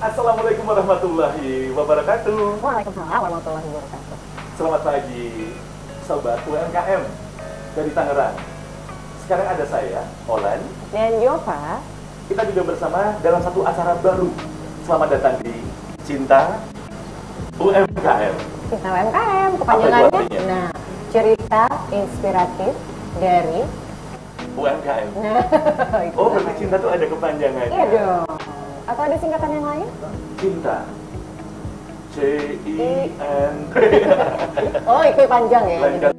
Assalamualaikum warahmatullahi wabarakatuh. Waalaikumsalam warahmatullahi wabarakatuh. Selamat pagi, sobat UMKM dari Tangerang. Sekarang ada saya, Olan, Dan Yova. kita juga bersama dalam satu acara baru. Selamat datang di Cinta UMKM. Cinta UMKM, Apa itu kepanjangannya. artinya? Nah, cerita inspiratif dari UMKM. itu Oh, berarti namanya. cinta tuh ada kepanjangannya. Iya dong. Atau ada singkatan yang lain? Cinta. CIN. Oh, itu panjang ya. Lain kali.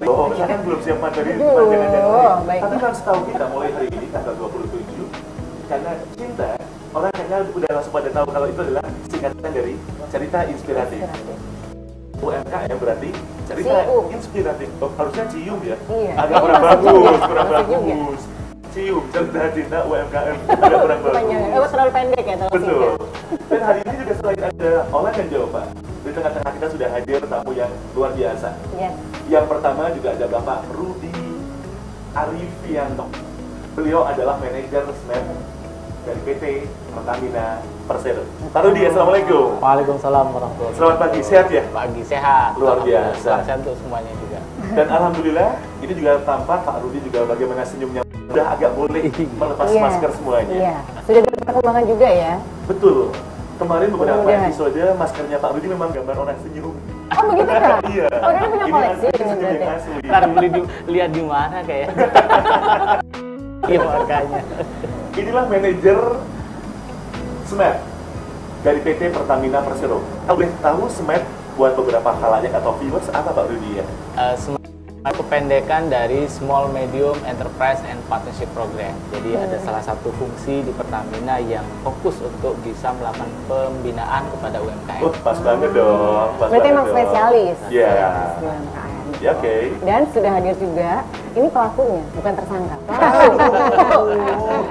Oh, saya kan belum siap materi Aduh, kepanjangannya. baik. Tapi kan setahu kita mulai hari ini tanggal 27, karena cinta, orang kayaknya udah langsung pada tahu kalau itu adalah singkatan dari cerita inspiratif. Inspiratif. UMKM berarti cerita Cium. inspiratif. Oh, harusnya cium ya? Iya. Agak Ini kurang masuk bagus, juga. kurang Masuk juga. bagus. Cium, cerita cinta UMKM. Agak kurang Kepanjangan. Oh, bagus. terlalu pendek ya, terlalu Betul. singkat. Dan hari ini juga selain ada Olan dan Jawa, di tengah-tengah kita sudah hadir tamu yang luar biasa. Yes. Yang pertama juga ada Bapak Rudi Arifianto. Beliau adalah manajer SMEP dari PT Pertamina Persero. Pak Rudi, Assalamualaikum. Waalaikumsalam warahmatullahi wabarakatuh. Selamat pagi, sehat ya? Pagi sehat. Luar biasa. Salam sehat untuk semuanya juga. Dan Alhamdulillah, ini juga tampak Pak Rudi juga bagaimana senyumnya. Udah agak boleh melepas Iya. masker semuanya. Iya. Sudah ada perkembangan juga ya. Betul. Kemarin beberapa Mudah-mudahan. episode maskernya Pak Rudi memang gambar orang senyum. Oh, begitu kan? Iya. Oh, dia punya koleksi Ini ini senyum berarti. yang asli. Ntar lihat di mana kayak. Iya makanya. Inilah manajer SMEP dari PT Pertamina Persero. Boleh tahu SMEP buat beberapa khalayak atau viewers apa Pak Rudi ya? Kependekan dari Small Medium Enterprise and Partnership Program. Jadi ada salah satu fungsi di Pertamina yang fokus untuk bisa melakukan pembinaan kepada UMKM. Pas banget dong. Pas Berarti banget emang dong. spesialis. Iya. Spesialis di UMKM. Ya, oke. Dan sudah hadir juga, ini pelakunya, bukan tersangka.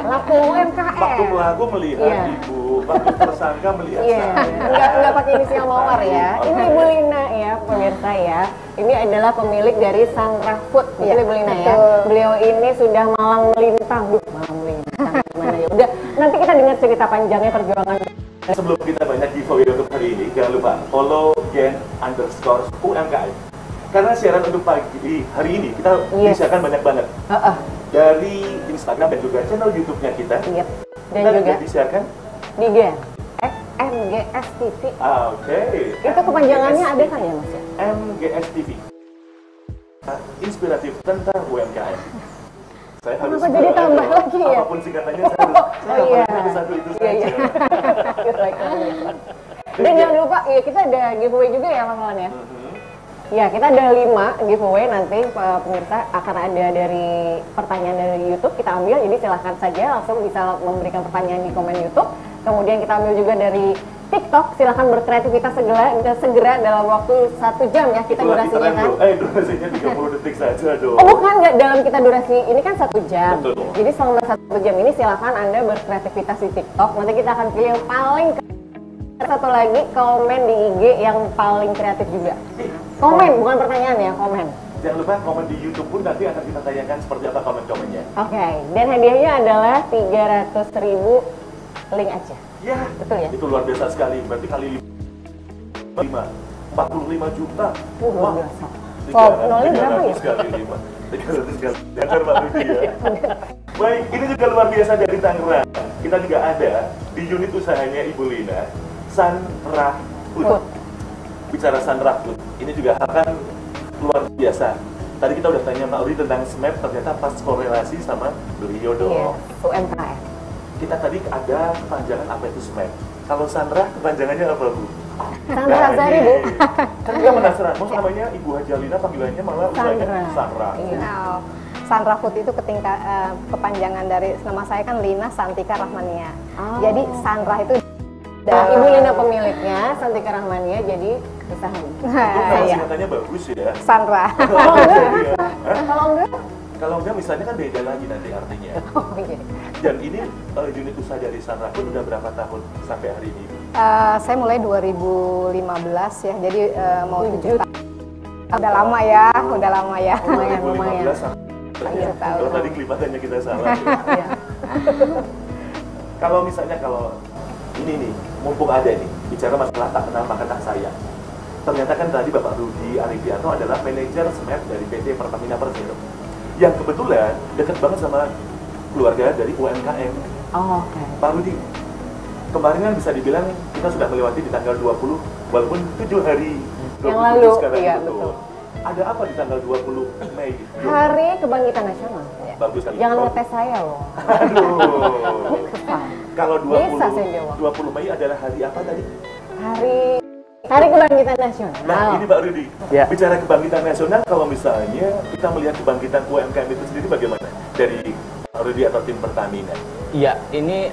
Pelaku UMKM. Waktu pelaku melihat Iya. ibu, waktu tersangka melihat Iya, saya. nggak pakai inisial mawar ya. Ini Ibu Lina ya, pemirsa ya. Ini adalah pemilik dari Sangrah Food, betul Ibu Lina ya. Beliau ini sudah malang melintang, malang melintang. Gimana ya? Udah, nanti kita dengar cerita panjangnya perjuangan. Sebelum kita banyak giveaway untuk hari ini, jangan lupa follow gen_UMKM. Karena siaran untuk pagi hari ini kita Yes. disiarkan banyak banget dari Instagram dan juga channel YouTube-nya kita. Iya. Dan Kita juga disiarkan. di Gen MGS TV. Oke. Itu kepanjangannya ada kan ya Mas ya? MGS TV. Inspiratif tentang UMKM. Saya harus Kenapa jadi tambah lagi ya? apapun singkatannya saya harus. Oh iya. Satu itu Iya, iya. saja. Dan jangan lupa, ya kita ada giveaway juga ya kawan-kawan ya. Ya, kita ada 5 giveaway nanti pemirsa akan ada dari pertanyaan dari YouTube kita ambil, jadi silahkan saja langsung bisa memberikan pertanyaan di komen YouTube. Kemudian kita ambil juga dari TikTok, silahkan berkreativitas segera dalam waktu 1 jam ya kita durasinya kan. Durasinya 30 detik saja dong. Oh bukan, nggak, dalam kita durasi ini kan 1 jam. Betul. Jadi selama 1 jam ini silahkan Anda berkreativitas di TikTok. Nanti kita akan pilih yang paling satu lagi komen di IG yang paling kreatif juga. Komen, bukan pertanyaan ya, komen. Jangan lupa komen di YouTube pun nanti akan kita tanyakan seperti apa komen-komennya. Oke, dan hadiahnya adalah 300.000 link aja. Ya, Betul ya? itu luar biasa sekali. Berarti kali 5, 45 juta. Luar biasa. Wah, Nolnya berapa ya? 300 kali 5. 300 kali. Jangan Pak Rudi ya. Baik, ini juga luar biasa dari Tangerang. Kita juga ada di unit usahanya Ibu Lina, Sangrah Food. Bicara Sangrah Food, ini juga akan luar biasa. Tadi kita udah tanya Mbak Rudi tentang SMEP, ternyata pas korelasi sama beliau Iya, dong. UMKM. Kita tadi ada kepanjangan apa itu SMEP. Kalau Sangrah kepanjangannya apa Bu? Sandra Hazari Bu. Kan juga penasaran, mau namanya Ibu Hajalina panggilannya malah usahanya Sangrah. Iya. Nah, Sangrah Food itu kepanjangan dari nama saya kan Lina Santika Rahmania. Oh. Jadi Sangrah itu Nah, Ibu Lina pemiliknya, Santika Rahmania, jadi usahanya. Kalau iya. singkatannya bagus ya. Sangrah. Iya. Hah? Kalau enggak? Kalau enggak misalnya kan beda lagi nanti artinya. Oh iya. Dan ini unit usaha dari Sangrah Food udah berapa tahun sampai hari ini? Saya mulai 2015 ya, jadi mau 7 tahun. Udah lama ya, udah lama ya. Lumayan. 2015 sampai Iya, tahu. kalau tadi kelihatannya kita salah. Iya. Kalau misalnya kalau ini nih, mumpung ada nih, bicara masalah tak kenal maka tak sayang. Ternyata kan tadi Bapak Rudi Arifianto adalah manajer SMED dari PT Pertamina Persero, yang kebetulan dekat banget sama keluarga dari UMKM. Oh, oke. Pak Rudi, kemarin kan bisa dibilang kita sudah melewati di tanggal 20, walaupun 7 hari Yang lalu, sekarang iya, betul. betul. Ada apa di tanggal 20 Mei? Hari Kebangkitan Nasional. Ya. Bagus sekali. Jangan ngetes saya loh. Aduh. Kalau Bisa saya jawab. 20 Mei adalah hari apa tadi? Hari Kebangkitan Nasional. Nah, ini Pak Rudi. Ya. Bicara kebangkitan nasional, kalau misalnya kita melihat kebangkitan UMKM itu sendiri bagaimana? Dari Pak Rudi atau tim Pertamina? Iya, ini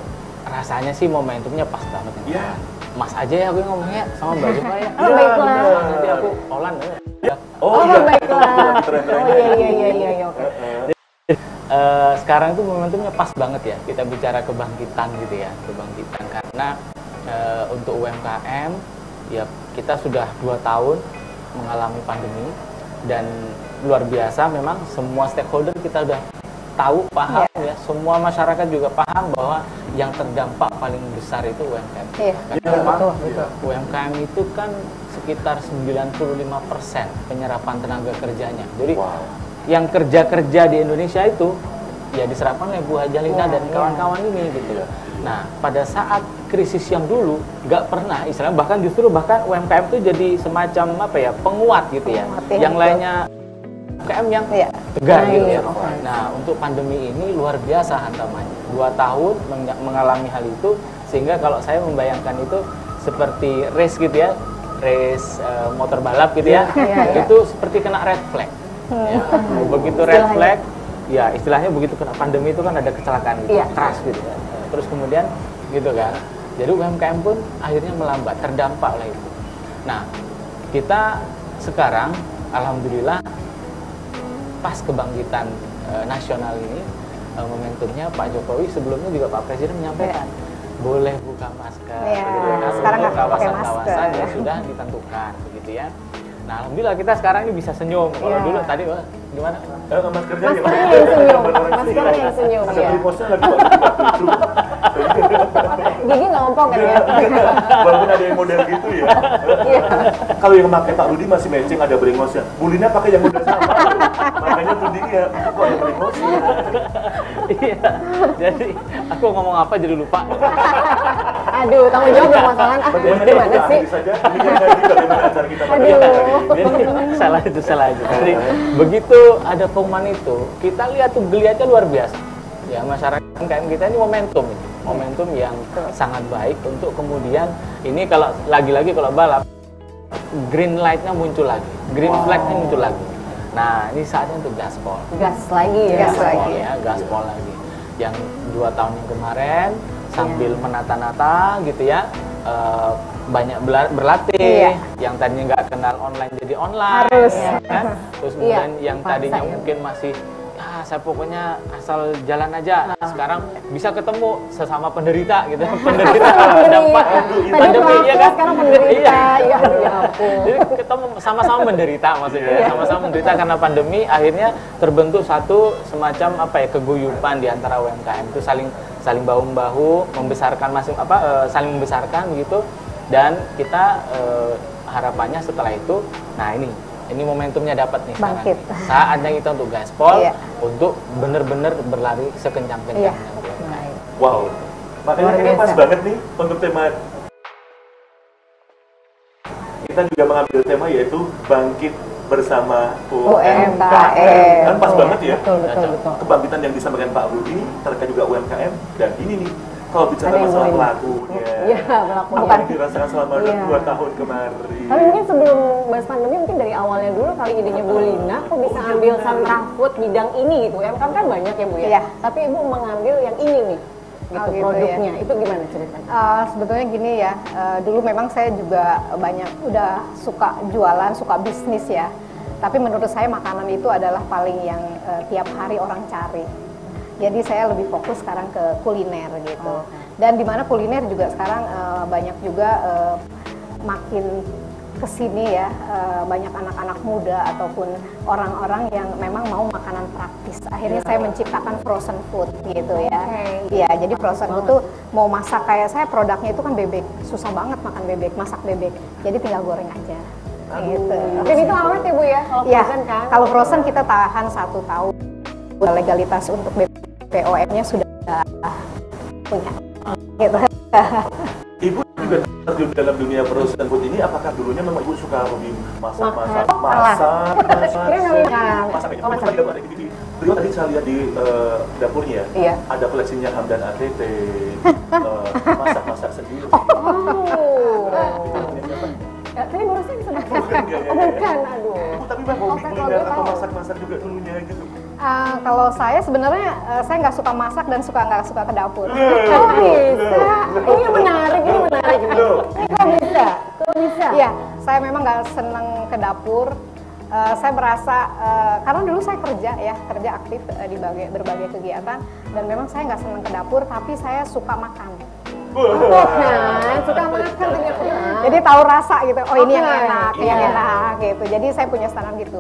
rasanya sih momentumnya pas banget. Iya. Mas aja ya aku ngomongnya sama Mbak Jumpa ya. Oh, baiklah. Nanti aku Olan ya. Oh, iya. baiklah. Keren-keren. Oh, iya, oke. Sekarang tuh momentumnya pas banget ya, kita bicara kebangkitan gitu ya, kebangkitan karena untuk UMKM ya kita sudah 2 tahun mengalami pandemi dan luar biasa, memang semua stakeholder kita udah tahu, paham ya, semua masyarakat juga paham bahwa yang terdampak paling besar itu UMKM. Iya, Karena memang betul. UMKM itu kan sekitar 95% penyerapan tenaga kerjanya. Jadi yang kerja di Indonesia itu ya diserapkan oleh Bu Hajalina dan kawan-kawan ini gitu. Nah, pada saat krisis yang dulu nggak pernah istilahnya, bahkan UMKM itu jadi semacam apa ya, penguat gitu ya. Yang lainnya UMKM yang tegar gitu ya. Nah, untuk pandemi ini luar biasa hantamannya. 2 tahun mengalami hal itu, sehingga kalau saya membayangkan itu seperti race gitu ya, race motor balap gitu ya. Itu seperti kena red flag. Ya, begitu red flag, ya istilahnya begitu kena pandemi itu kan ada kecelakaan gitu, keras gitu ya. Terus kemudian gitu kan, jadi UMKM pun akhirnya melambat, terdampak oleh itu. Nah, kita sekarang alhamdulillah pas kebangkitan nasional ini, momentumnya Pak Jokowi sebelumnya juga Pak Presiden menyampaikan boleh buka masker, gitu kan, sekarang untuk nggak pakai kawasan-kawasan masker. yang sudah ditentukan, begitu ya. Nah, alhamdulillah kita sekarang ini bisa senyum. Kalau dulu tadi gimana? Maskernya Maskernya yang senyum. Maskernya yang senyum, Ada ya. beli posnya lagi Pak Rudi. Gigi nggak ompong kan ya? Walaupun ada yang model gitu ya. Kalau yang pakai Pak Rudi masih matching, ada brengosnya. Bulina pakai yang model sama. Makanya tudingnya itu kok yang brengosnya. Iya. Jadi aku ngomong apa jadi lupa. Aduh, tanggung jawab dong masalah. Gimana sih? Saja, ini kan tadi bagaimana acara kita pada Aduh. hari ini. Jadi salah itu. Jadi begitu ada pengumuman itu, kita lihat tuh geliatnya luar biasa. Ya, masyarakat UMKM kita ini momentum yang sangat baik untuk kemudian ini, kalau lagi-lagi kalau balap green light-nya muncul lagi, green flag-nya muncul lagi. Nah, ini saatnya untuk gaspol. Gas lagi ya. Gaspol lagi. Yang 2 tahun yang kemarin sambil menata-nata gitu ya, banyak berlatih, yang tadinya nggak kenal online jadi online, Harus. ya kan? Terus kemudian yang paksa tadinya ya. mungkin masih saya pokoknya asal jalan aja, sekarang bisa ketemu sesama penderita gitu, penderita dampak pandemi ya kan, sekarang penderita, ya ampun. Jadi ketemu sama-sama menderita, maksudnya sama-sama menderita karena pandemi, akhirnya terbentuk satu semacam apa ya, keguyupan di antara UMKM itu, saling bahu-membahu membesarkan saling membesarkan begitu. Dan kita harapannya setelah itu, nah ini momentumnya dapat nih Bangkit. sekarang. Saatnya kita untuk gaspol, untuk benar-benar berlari sekencang-kencangnya. Wow, makanya ini pas banget nih untuk tema. Kita juga mengambil tema yaitu bangkit bersama UMKM. Kan pas banget ya. Betul. Kebangkitan yang disampaikan Pak Rudi terkait juga UMKM, dan ini nih kalau bicara Ada yang masalah lain. pelakunya. Iya, pelakunya. Apa yang dirasakan selama 2 tahun kemarin? Tapi mungkin sebelum bahas pandemi, mungkin dari awalnya dulu kali idenya Bu Lina, kok bisa ambil Sanrah Food bidang ini gitu. UMKM kan banyak ya Bu ya. Iya. Tapi Ibu mengambil yang ini nih, gitu, gitu produknya. ya. Itu gimana ceritanya? Sebetulnya gini ya, dulu memang saya juga udah suka jualan, suka bisnis ya. Tapi menurut saya makanan itu adalah paling yang tiap hari orang cari. Jadi saya lebih fokus sekarang ke kuliner gitu. Dan di mana kuliner juga sekarang banyak juga makin kesini ya, banyak anak-anak muda ataupun orang-orang yang memang mau makanan praktis. Akhirnya saya menciptakan frozen food gitu ya. Iya, jadi frozen food tuh mau masak kayak saya, produknya itu kan bebek, susah banget makan bebek, masak bebek. Jadi tinggal goreng aja. Gitu. Dan itu awet ya Bu ya, kalau Ya, frozen kan? kalau frozen kita tahan 1 tahun. Legalitas untuk BPOM-nya sudah punya. Gitu. Ibu juga terjun dalam dunia frozen food ini, apakah dulunya memang Ibu suka hobi masak? Beliau tadi saya lihat di dapurnya ya, Iya. ada koleksinya Hamdan ATT, masak-masak sendiri. Ya, tadi barusan bisa makan. Bukan, ya, ya, ya. Bukan, aduh. Ibu tapi memang hobi kuliner atau masak-masak juga dulunya gitu. Kalau saya sebenarnya saya nggak suka masak dan nggak suka ke dapur. Oh bisa, ini menarik. Kok bisa? Iya, saya memang nggak seneng ke dapur. Saya merasa karena dulu saya kerja aktif di berbagai kegiatan, dan memang saya nggak seneng ke dapur, tapi saya suka makan. Kan, suka makan ternyata. Jadi tahu rasa gitu. Oh ini yang Oke. enak, Iya. yang enak gitu. Jadi saya punya standar gitu.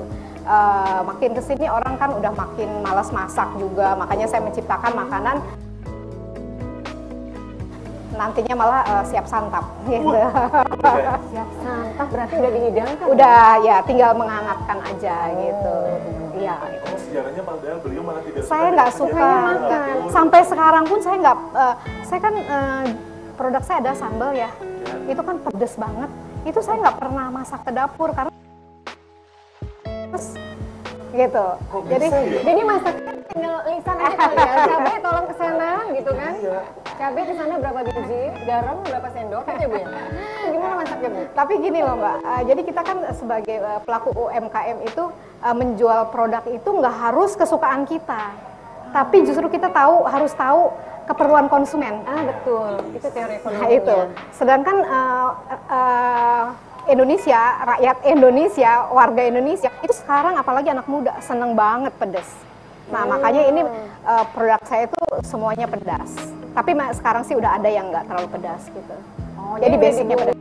Makin kesini orang kan udah makin malas masak juga, makanya saya menciptakan makanan nantinya malah siap santap gitu. Siap santap berarti udah dihidangkan. Udah ya, tinggal menghangatkan aja gitu. Iya. Oh, sejarahnya padahal beliau malah tidak Saya nggak suka makan. sampai sekarang pun saya nggak. Saya kan produk saya ada sambal ya. Itu kan pedes banget. Itu saya nggak pernah masak ke dapur karena gitu. Jadi masaknya tinggal lisan aja kali ya. Cabai tolong ke sana gitu kan. Cabai ke sana berapa biji, garam berapa sendok aja Bu ya. Gimana masaknya Bu? Tapi gini loh Mbak, jadi kita kan sebagai pelaku UMKM itu menjual produk itu nggak harus kesukaan kita, tapi justru kita harus tahu keperluan konsumen. Betul, itu teori Nah ekonominya. itu. Sedangkan Indonesia, rakyat Indonesia, warga Indonesia itu sekarang apalagi anak muda seneng banget pedas. Nah makanya ini produk saya itu semuanya pedas. Tapi sekarang sih udah ada yang nggak terlalu pedas gitu. Jadi basicnya pedas.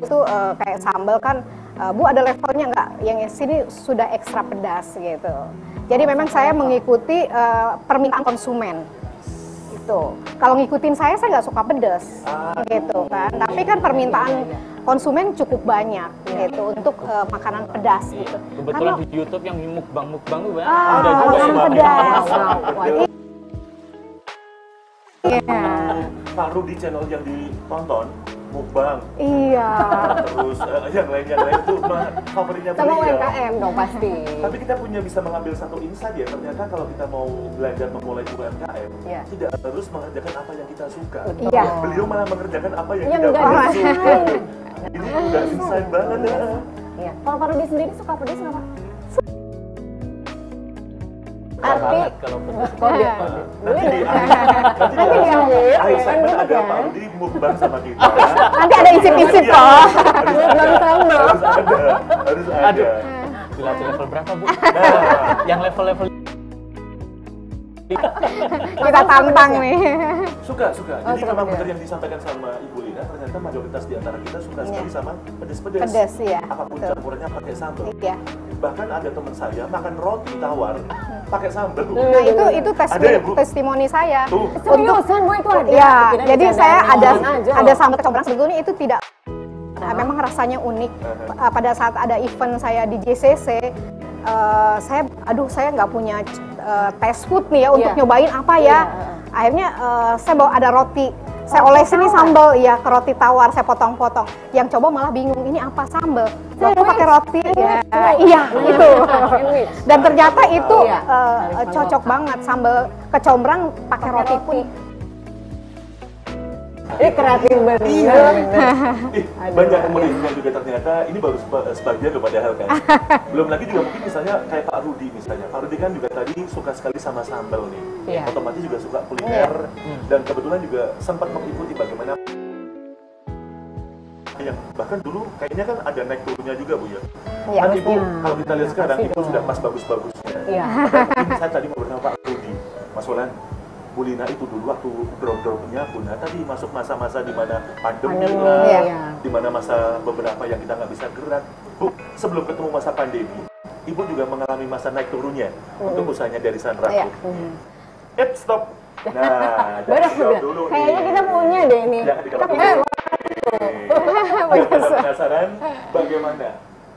Itu kayak sambal kan, Bu ada levelnya nggak? Yang sini sudah ekstra pedas gitu. Jadi memang saya mengikuti permintaan konsumen. Itu. Kalau ngikutin saya nggak suka pedas, gitu kan. Tapi kan permintaan konsumen cukup banyak gitu untuk makanan pedas gitu. Kebetulan di YouTube yang mukbang tuh banyak. Makanan pedas. Iya. Pak Rudi channel yang ditonton mukbang, Iya. terus yang lain itu favoritnya Sama beliau. UMKM dong pasti. Tapi kita bisa mengambil satu insight ya, ternyata kalau kita mau belajar memulai UMKM, Iya. tidak harus mengerjakan apa yang kita suka. Iya. Beliau malah mengerjakan apa yang Yang tidak nggak pernah disukai. suka. Ini udah insight banget ya. Iya. Kalau Pak Rudi sendiri suka pedas nggak Pak? Banget kalau pedas. Kode. Nanti di akhir, akhir ya, segmen kan, ada kan? Pak Rudi mukbang sama kita. Nanti ada icip-icip Iya. kok. Mukbang sambal. Harus ada. Aduh. Dilatih level berapa Bu? Nah, Yang level-level Kita tantang nih. suka. Jadi suka memang pedas. benar yang disampaikan sama Ibu Lina, ternyata mayoritas di antara kita suka sekali sama pedas-pedas. Pedas ya. Apapun Betul. campurannya pakai sambal. Iya. Bahkan ada teman saya makan roti tawar pakai sambal. Nah itu Ada ya, Bu? testimoni saya. Tuh. Seriusan Bu itu ada? Ya, Kirain jadi bercandaan saya aja. ada sambal kecombrang, sebetulnya itu tidak. Memang rasanya unik. Pada saat ada event saya di JCC, saya nggak punya test food nih ya untuk Iya. nyobain apa ya. Iya. Akhirnya saya bawa ada roti. Saya olesin nih sambal ya ke roti tawar, saya potong-potong. Yang coba malah bingung, ini apa sambal? Loh, kok pakai roti? Ya, iya, itu. Sandwich. Dan ternyata itu Iya. cocok banget sambal kecombrang pakai roti pun. Ini kreatif banget. Iya. bener. Banyak kemudian yang juga ternyata ini baru sebagian loh padahal kan. Belum lagi juga mungkin misalnya kayak Pak Rudi misalnya. Pak Rudi kan juga tadi suka sekali sama sambal nih. Iya. Otomatis juga suka kuliner dan kebetulan juga sempat mengikuti bagaimana yang bahkan dulu kayaknya kan ada naik turunnya juga Bu ya. Iya, Kan Ibu harusnya. kalau kita lihat sekarang Pasti Ibu dong. sudah pas bagus-bagusnya. Iya. Mungkin saya tadi mau bersama Pak Rudi, Mas Wolan. Bu Lina itu dulu waktu drop-dropnya Bunda tadi masuk masa-masa di mana pandemi Pandemi, lah, iya. di mana masa beberapa yang kita nggak bisa gerak. Bu, sebelum ketemu masa pandemi, Ibu juga mengalami masa naik turunnya untuk usahanya dari Sunra Iya. Food. Stop. Nah, Baru jangan jawab dulu nih. kayaknya kita punya deh ini. Jangan dijawab dulu. Anda penasaran bagaimana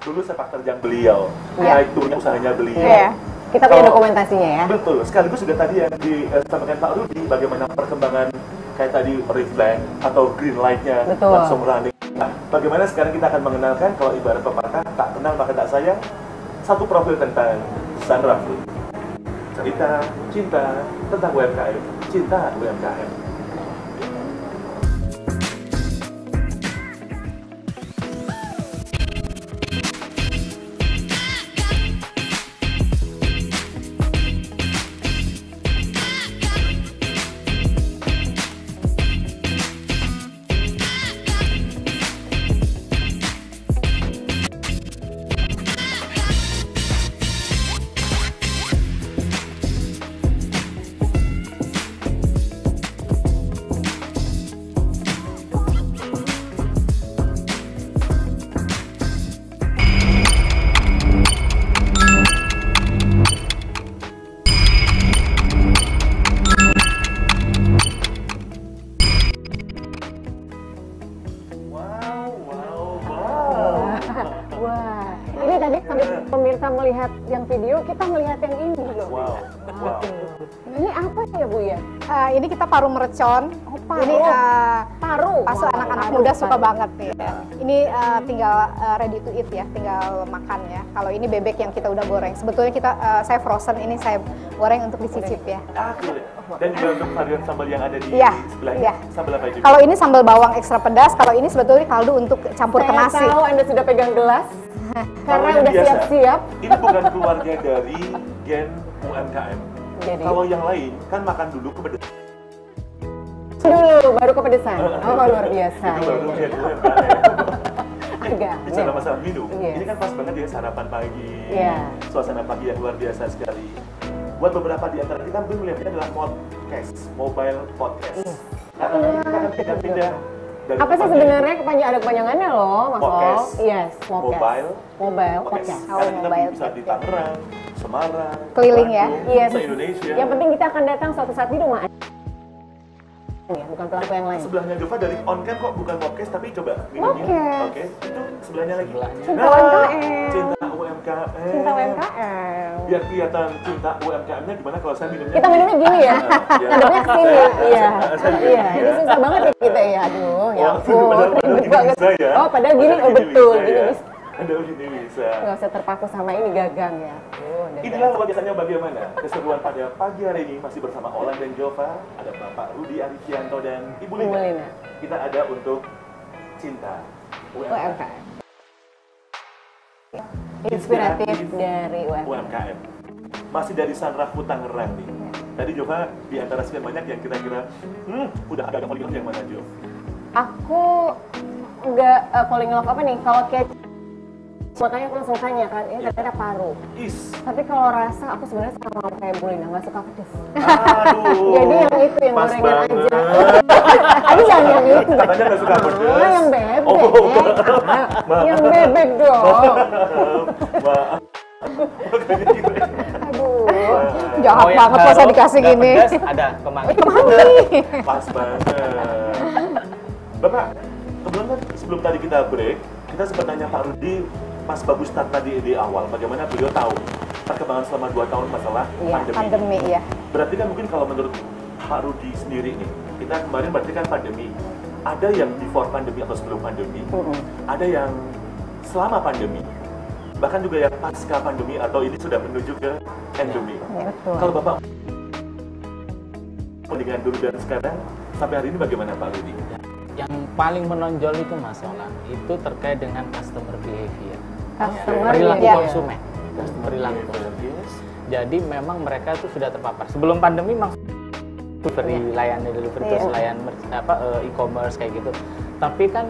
dulu sepak terjang beliau, naik turunnya usahanya beliau. Iya. Kita punya dokumentasinya ya. Betul, sekaligus juga tadi yang disampaikan Pak Rudi, bagaimana perkembangan kayak tadi reflect atau green light-nya Betul. langsung running. Nah, bagaimana sekarang kita akan mengenalkan kalau ibarat pepatah, tak kenal maka tak sayang, satu profil tentang Sunra Food. Cerita, cinta, tentang UMKM, cinta UMKM. Wah, ini tadi sampai pemirsa melihat yang video, kita melihat yang ini loh. Wow, wow. Ini apa ya Bu ya? Ini kita paru mercon. paru. Ini Paru. Pasti Wah, anak-anak paru, muda suka paru. banget nih. Ya. Ini tinggal ready to eat ya, tinggal makan ya. Kalau ini bebek yang kita udah goreng. Sebetulnya saya frozen, ini saya goreng untuk dicicip ya. Boleh. Dan juga untuk varian sambal yang ada di Iya, sebelahnya. iya. Sambal apa itu? Kalau ini sambal bawang ekstra pedas, kalau ini sebetulnya kaldu untuk campur ke nasi. Saya tahu Anda sudah pegang gelas karena yang udah biasa, siap-siap. Ini bukan keluarga dari gen UMKM. Jadi Kalau yang lain kan makan dulu kepedesan. dulu baru kepedesan. Oh luar biasa. Itu baru ya. gen UMKM. Agak. Bicara masalah minum, Yes. ini kan pas banget ya sarapan pagi, Iya. suasana pagi yang luar biasa sekali. Buat beberapa di antara kita mungkin melihatnya adalah podcast, mobile podcast. Karena kita akan pindah-pindah dari Apa sih tempat sebenarnya ada kepanjangannya loh, Mas Podcast, Ol? Yes, podcast. mobile Podcast. Karena kita mobile bisa di Tangerang, Semarang, Keliling ya. Bandung, Yes. se-Indonesia. Yang penting kita akan datang suatu saat di rumah Anda. Ya, bukan pelaku yang lain. Sebelahnya Jova dari on cam kok bukan podcast tapi coba minumnya. Podcast. Oke, itu sebelahnya lagi. Sebelahnya. Cinta UMKM. Cinta UMKM. Cinta UMKM. Biar kelihatan cinta UMKM-nya gimana kalau saya minumnya. Kita minumnya gini ya. Ya. Ngadepnya ke sini. Iya. Saya Iya, ini susah banget ya kita ya. Aduh, ya Wah, ampun. padahal Ribet gini banget. bisa ya. Oh, padahal gini, Padahal oh betul. bisa Gini ya. bisa. Padahal gini bisa. Nggak usah terpaku sama ini gagang ya. Inilah luar biasanya bagaimana keseruan pada pagi hari ini masih bersama Olan dan Jova, ada Bapak Rudi Arifianto dan Ibu Ibu Lina. Lina. Kita ada untuk cinta UMKM. UMKM. Inspiratif dari UMKM. UMKM. Masih dari Sunra Food Tangerang nih. Tadi Jova di antara sekian banyak yang kira-kira udah agak falling love yang mana Jo? Aku nggak falling in love apa nih? Kalau kayak makanya aku langsung tanya kan, ini ternyata paru. Is. Tapi kalau rasa aku sebenarnya sama kayak Bu Lina, nggak suka pedes. Aduh. Jadi yang itu yang pas gorengan banget. aja. Tapi jangan yang itu. Katanya nggak suka pedes. Ah, yang bebek. Oh. Yang bebek dong. Maaf. Makanya gitu. Aduh. Jahat yang banget masa harus dikasih nggak gini. pedas, ada kemangi. Pas banget. Bapak, sebelum tadi kita break, kita sempat tanya Pak Rudi pas bagus start tadi di awal, bagaimana beliau tahu perkembangan selama 2 tahun masalah Iya, Pandemi ya. Berarti kan mungkin kalau menurut Pak Rudi sendiri nih, kita kemarin berarti kan pandemi. Ada yang before pandemi atau sebelum pandemi, ada yang selama pandemi, bahkan juga yang pasca pandemi atau ini sudah menuju ke endemi. Ya, betul. Kalau Bapak dengan dulu dan sekarang sampai hari ini bagaimana Pak Rudi? Yang paling menonjol itu Mas Olan, itu terkait dengan customer behavior. Customer Perilaku behavior. konsumen. Perilaku konsumen. Jadi memang mereka itu sudah terpapar. Sebelum pandemi memang delivery, layanan delivery, terus layanan e-commerce kayak gitu. Tapi kan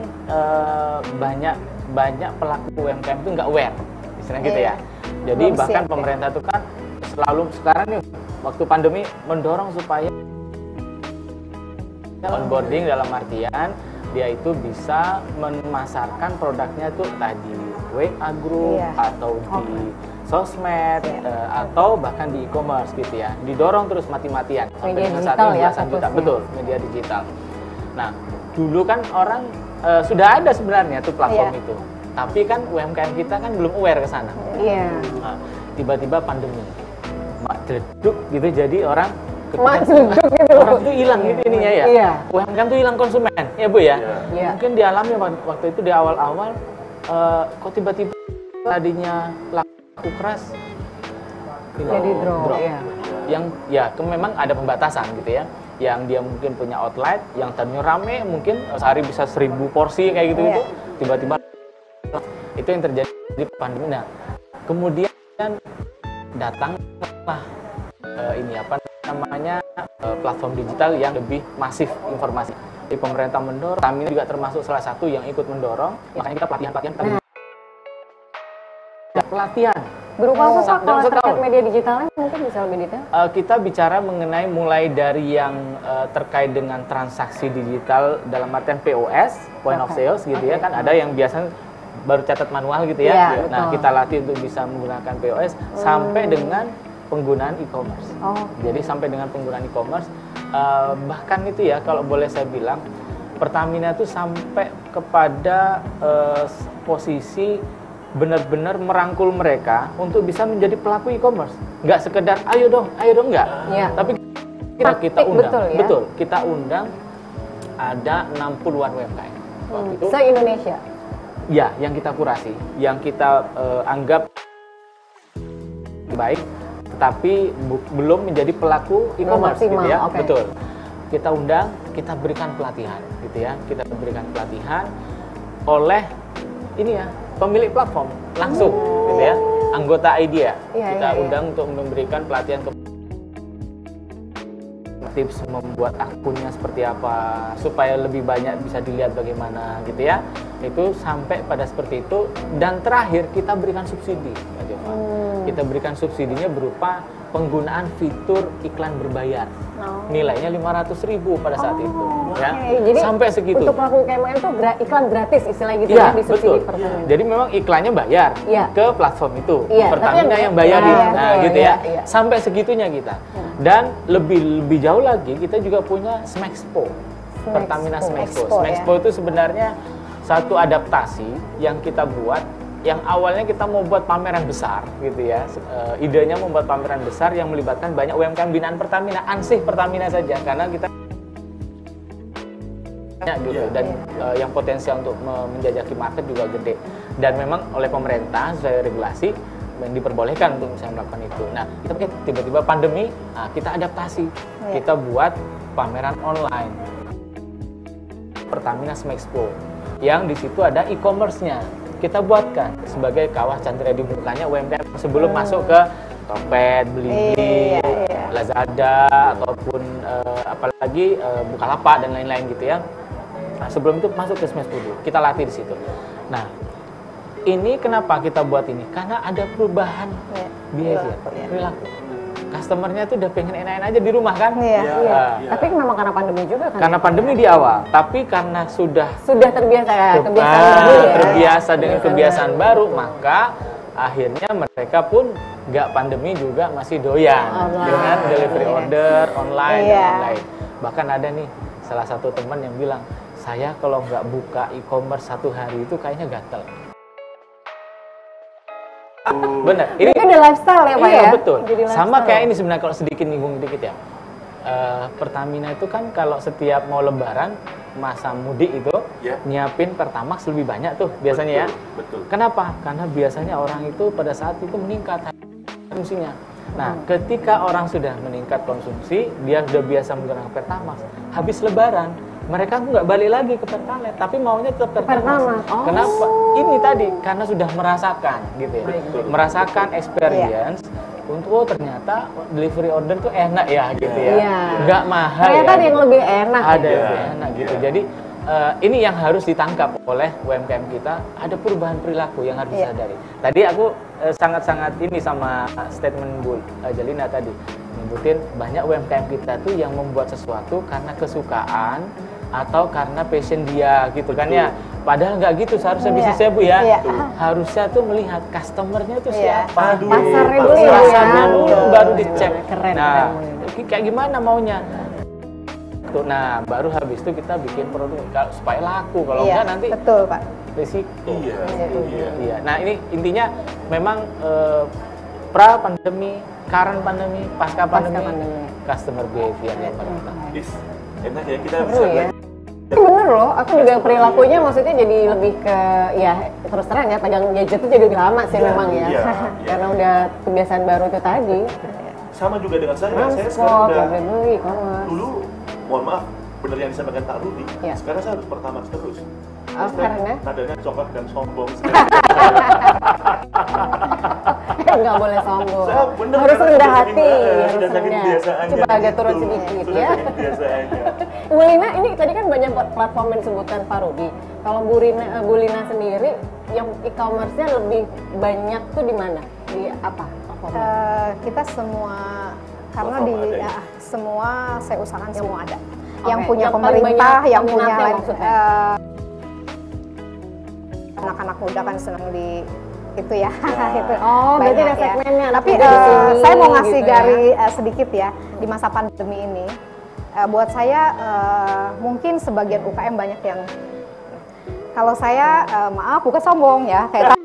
banyak pelaku UMKM itu nggak aware, istilahnya gitu ya. Jadi Belum bahkan siap, pemerintah itu kan selalu sekarang nih waktu pandemi mendorong supaya Onboarding dalam artian dia itu bisa memasarkan produknya tuh entah di WA group atau di sosmed atau bahkan di e-commerce gitu ya. Didorong terus mati-matian sampai Media dengan saat digital ini ya, belasan juta. fokusnya. Betul, media digital. Nah, dulu kan orang sudah ada sebenarnya tuh platform itu. Tapi kan UMKM kita kan belum aware ke sana. Iya. Nah, tiba-tiba pandemi. Mak jeduk gitu jadi orang Mak jeduk gitu. orang itu hilang gitu ininya ya. Iya. UMKM tuh hilang konsumen. Ya, Bu ya. Iya. Mungkin dialami waktu itu di awal-awal kok tiba-tiba tadinya laku keras Jadi drop. Iya. Yang ya memang ada pembatasan gitu ya. Yang dia mungkin punya outlet yang tadinya rame mungkin sehari bisa 1000 porsi kayak gitu-gitu. Tiba-tiba itu yang terjadi di pandemi. Nah, kemudian datanglah ini apa namanya platform digital yang lebih masif informasi. Jadi pemerintah mendorong, kami juga termasuk salah satu yang ikut mendorong. Makanya kita pelatihan. Berupa apa Pak kalau terkait setahun. media digitalnya mungkin bisa lebih detail? Kita bicara mengenai mulai dari yang terkait dengan transaksi digital dalam artian POS, point of sales gitu ya, kan ada yang biasanya baru catat manual gitu ya. Iya, Nah, betul. kita latih untuk bisa menggunakan POS sampai dengan penggunaan e-commerce. Jadi sampai dengan penggunaan e-commerce, bahkan itu ya kalau boleh saya bilang, Pertamina itu sampai kepada posisi benar-benar merangkul mereka untuk bisa menjadi pelaku e-commerce. Nggak sekedar ayo dong, enggak. Iya. Tapi kita undang, betul ya? kita undang ada 60-an UMKM. Waktu itu, Se-Indonesia? ya, yang kita kurasi, yang kita anggap baik, tetapi belum menjadi pelaku e-commerce gitu maksimal, ya. oke. Betul. Kita undang, kita berikan pelatihan gitu ya. Kita berikan pelatihan oleh ini ya, pemilik platform langsung gitu ya. Anggota IDEA. Kita undang untuk memberikan pelatihan ke tips membuat akunnya seperti apa supaya lebih banyak bisa dilihat bagaimana gitu ya. Itu sampai pada seperti itu, dan terakhir kita berikan subsidi, Mbak Jova. Kita berikan subsidinya berupa penggunaan fitur iklan berbayar. Nilainya 500.000 pada saat itu ya. Jadi sampai segitu. untuk pelaku UMKM itu iklan gratis istilahnya gitu Iya, ya, di subsidi betul. Pertamina. Jadi memang iklannya bayar ke platform itu. Iya, Pertamina tapi yang bayarin. iya, Nah, betul, gitu ya. iya. Sampai segitunya kita. Dan lebih jauh lagi kita juga punya Smexpo. Pertamina Smexpo. Smexpo itu sebenarnya satu adaptasi yang kita buat, yang awalnya kita mau buat pameran besar gitu ya. Idenya membuat pameran besar yang melibatkan banyak UMKM binaan Pertamina, ansih Pertamina saja, karena kita gitu, dan yang potensial untuk menjajaki market juga gede, dan memang oleh pemerintah sesuai regulasi yang diperbolehkan untuk bisa melakukan itu. Nah, kita tiba-tiba pandemi, kita adaptasi, kita buat pameran online Pertamina Smexpo, yang di situ ada e-commerce-nya. Kita buatkan sebagai kawah candra di mukanya UMKM sebelum masuk ke Tokped, Blibli, Lazada, ataupun apalagi Bukalapak dan lain-lain gitu ya. Nah, sebelum itu masuk ke Smexpo dulu, kita latih di situ. Nah, ini kenapa kita buat ini? Karena ada perubahan behavior, perilaku. Customer-nya tuh udah pengen enak-enak aja di rumah kan? Tapi memang karena pandemi juga kan? Karena pandemi di awal, tapi karena sudah terbiasa kebiasaan baru ya. terbiasa dengan kebiasaan baru, maka akhirnya mereka pun nggak pandemi juga masih doyan dengan delivery order online dan lain-lain. Bahkan ada nih salah satu teman yang bilang, saya kalau nggak buka e-commerce 1 hari itu kayaknya gatel. Bener. Ini udah lifestyle ya Pak iya, ya? Betul. Jadi Sama lifestyle. kayak ini sebenarnya, kalau sedikit nyinggung dikit ya. Pertamina itu kan kalau setiap mau lebaran, masa mudik itu nyiapin Pertamax lebih banyak tuh biasanya. Betul. Kenapa? Karena biasanya orang itu pada saat itu meningkat konsumsinya. Nah, ketika orang sudah meningkat konsumsi, dia sudah biasa menggunakan Pertamax. Habis lebaran, mereka nggak balik lagi ke Pertalite, tapi maunya tetap Pertamax. Kenapa? Ini tadi karena sudah merasakan gitu ya. Merasakan experience untuk ternyata delivery order tuh enak ya gitu ya. Nggak mahal. Ternyata ya, ada yang lebih enak. Ada yang lebih enak gitu. Jadi ini yang harus ditangkap oleh UMKM kita, ada perubahan perilaku yang harus disadari. Tadi aku sangat-sangat ini sama statement Bu Jalina tadi. nyebutin banyak UMKM kita tuh yang membuat sesuatu karena kesukaan atau karena passion dia gitu kan ya. Padahal nggak gitu seharusnya bisnisnya Bu ya. Harusnya tuh melihat customernya tuh siapa. Pasarnya dulu ya. Pasarnya dulu baru dicek. Keren. Nah, kayak gimana maunya? Nah, baru habis itu kita bikin produk supaya laku. Kalau enggak nanti betul Pak. risiko. Iya. Nah, ini intinya memang pra pandemi, current pandemi, pasca pandemi, customer behavior yang paling utama. Enak ya kita Seru bisa ya. Bener loh, aku juga perilakunya maksudnya jadi lebih ke, ya terus terang ya, pegang gadget itu jadi lebih lama sih memang ya. Karena udah kebiasaan baru itu tadi. Sama juga dengan saya sekarang udah dulu, mohon maaf, benar yang disampaikan Pak Rudi, sekarang saya harus Pertamax terus. Karena? Nadanya congkak dan sombong. Nggak boleh sombong. Bener, harus rendah hati, harus rendah. Coba agak turun sedikit ya. Biasanya. Bu Lina, ini tadi kan banyak platform yang disebutkan Pak Rudi. Kalau Bu Lina sendiri, yang e-commerce-nya lebih banyak tuh di mana? Di apa? Kita semua, karena semua saya usahakan semua ada. Yang Oke. punya Yang paling pemerintah, banyak yang punya peminatnya maksudnya? anak-anak muda kan senang di itu ya. Itu Oh, berarti banyak ada segmennya. Tapi anak muda di sini, saya mau ngasih gitu ya. garis sedikit ya di masa pandemi ini. Buat saya mungkin sebagian UKM banyak yang, kalau saya maaf bukan sombong ya, kayak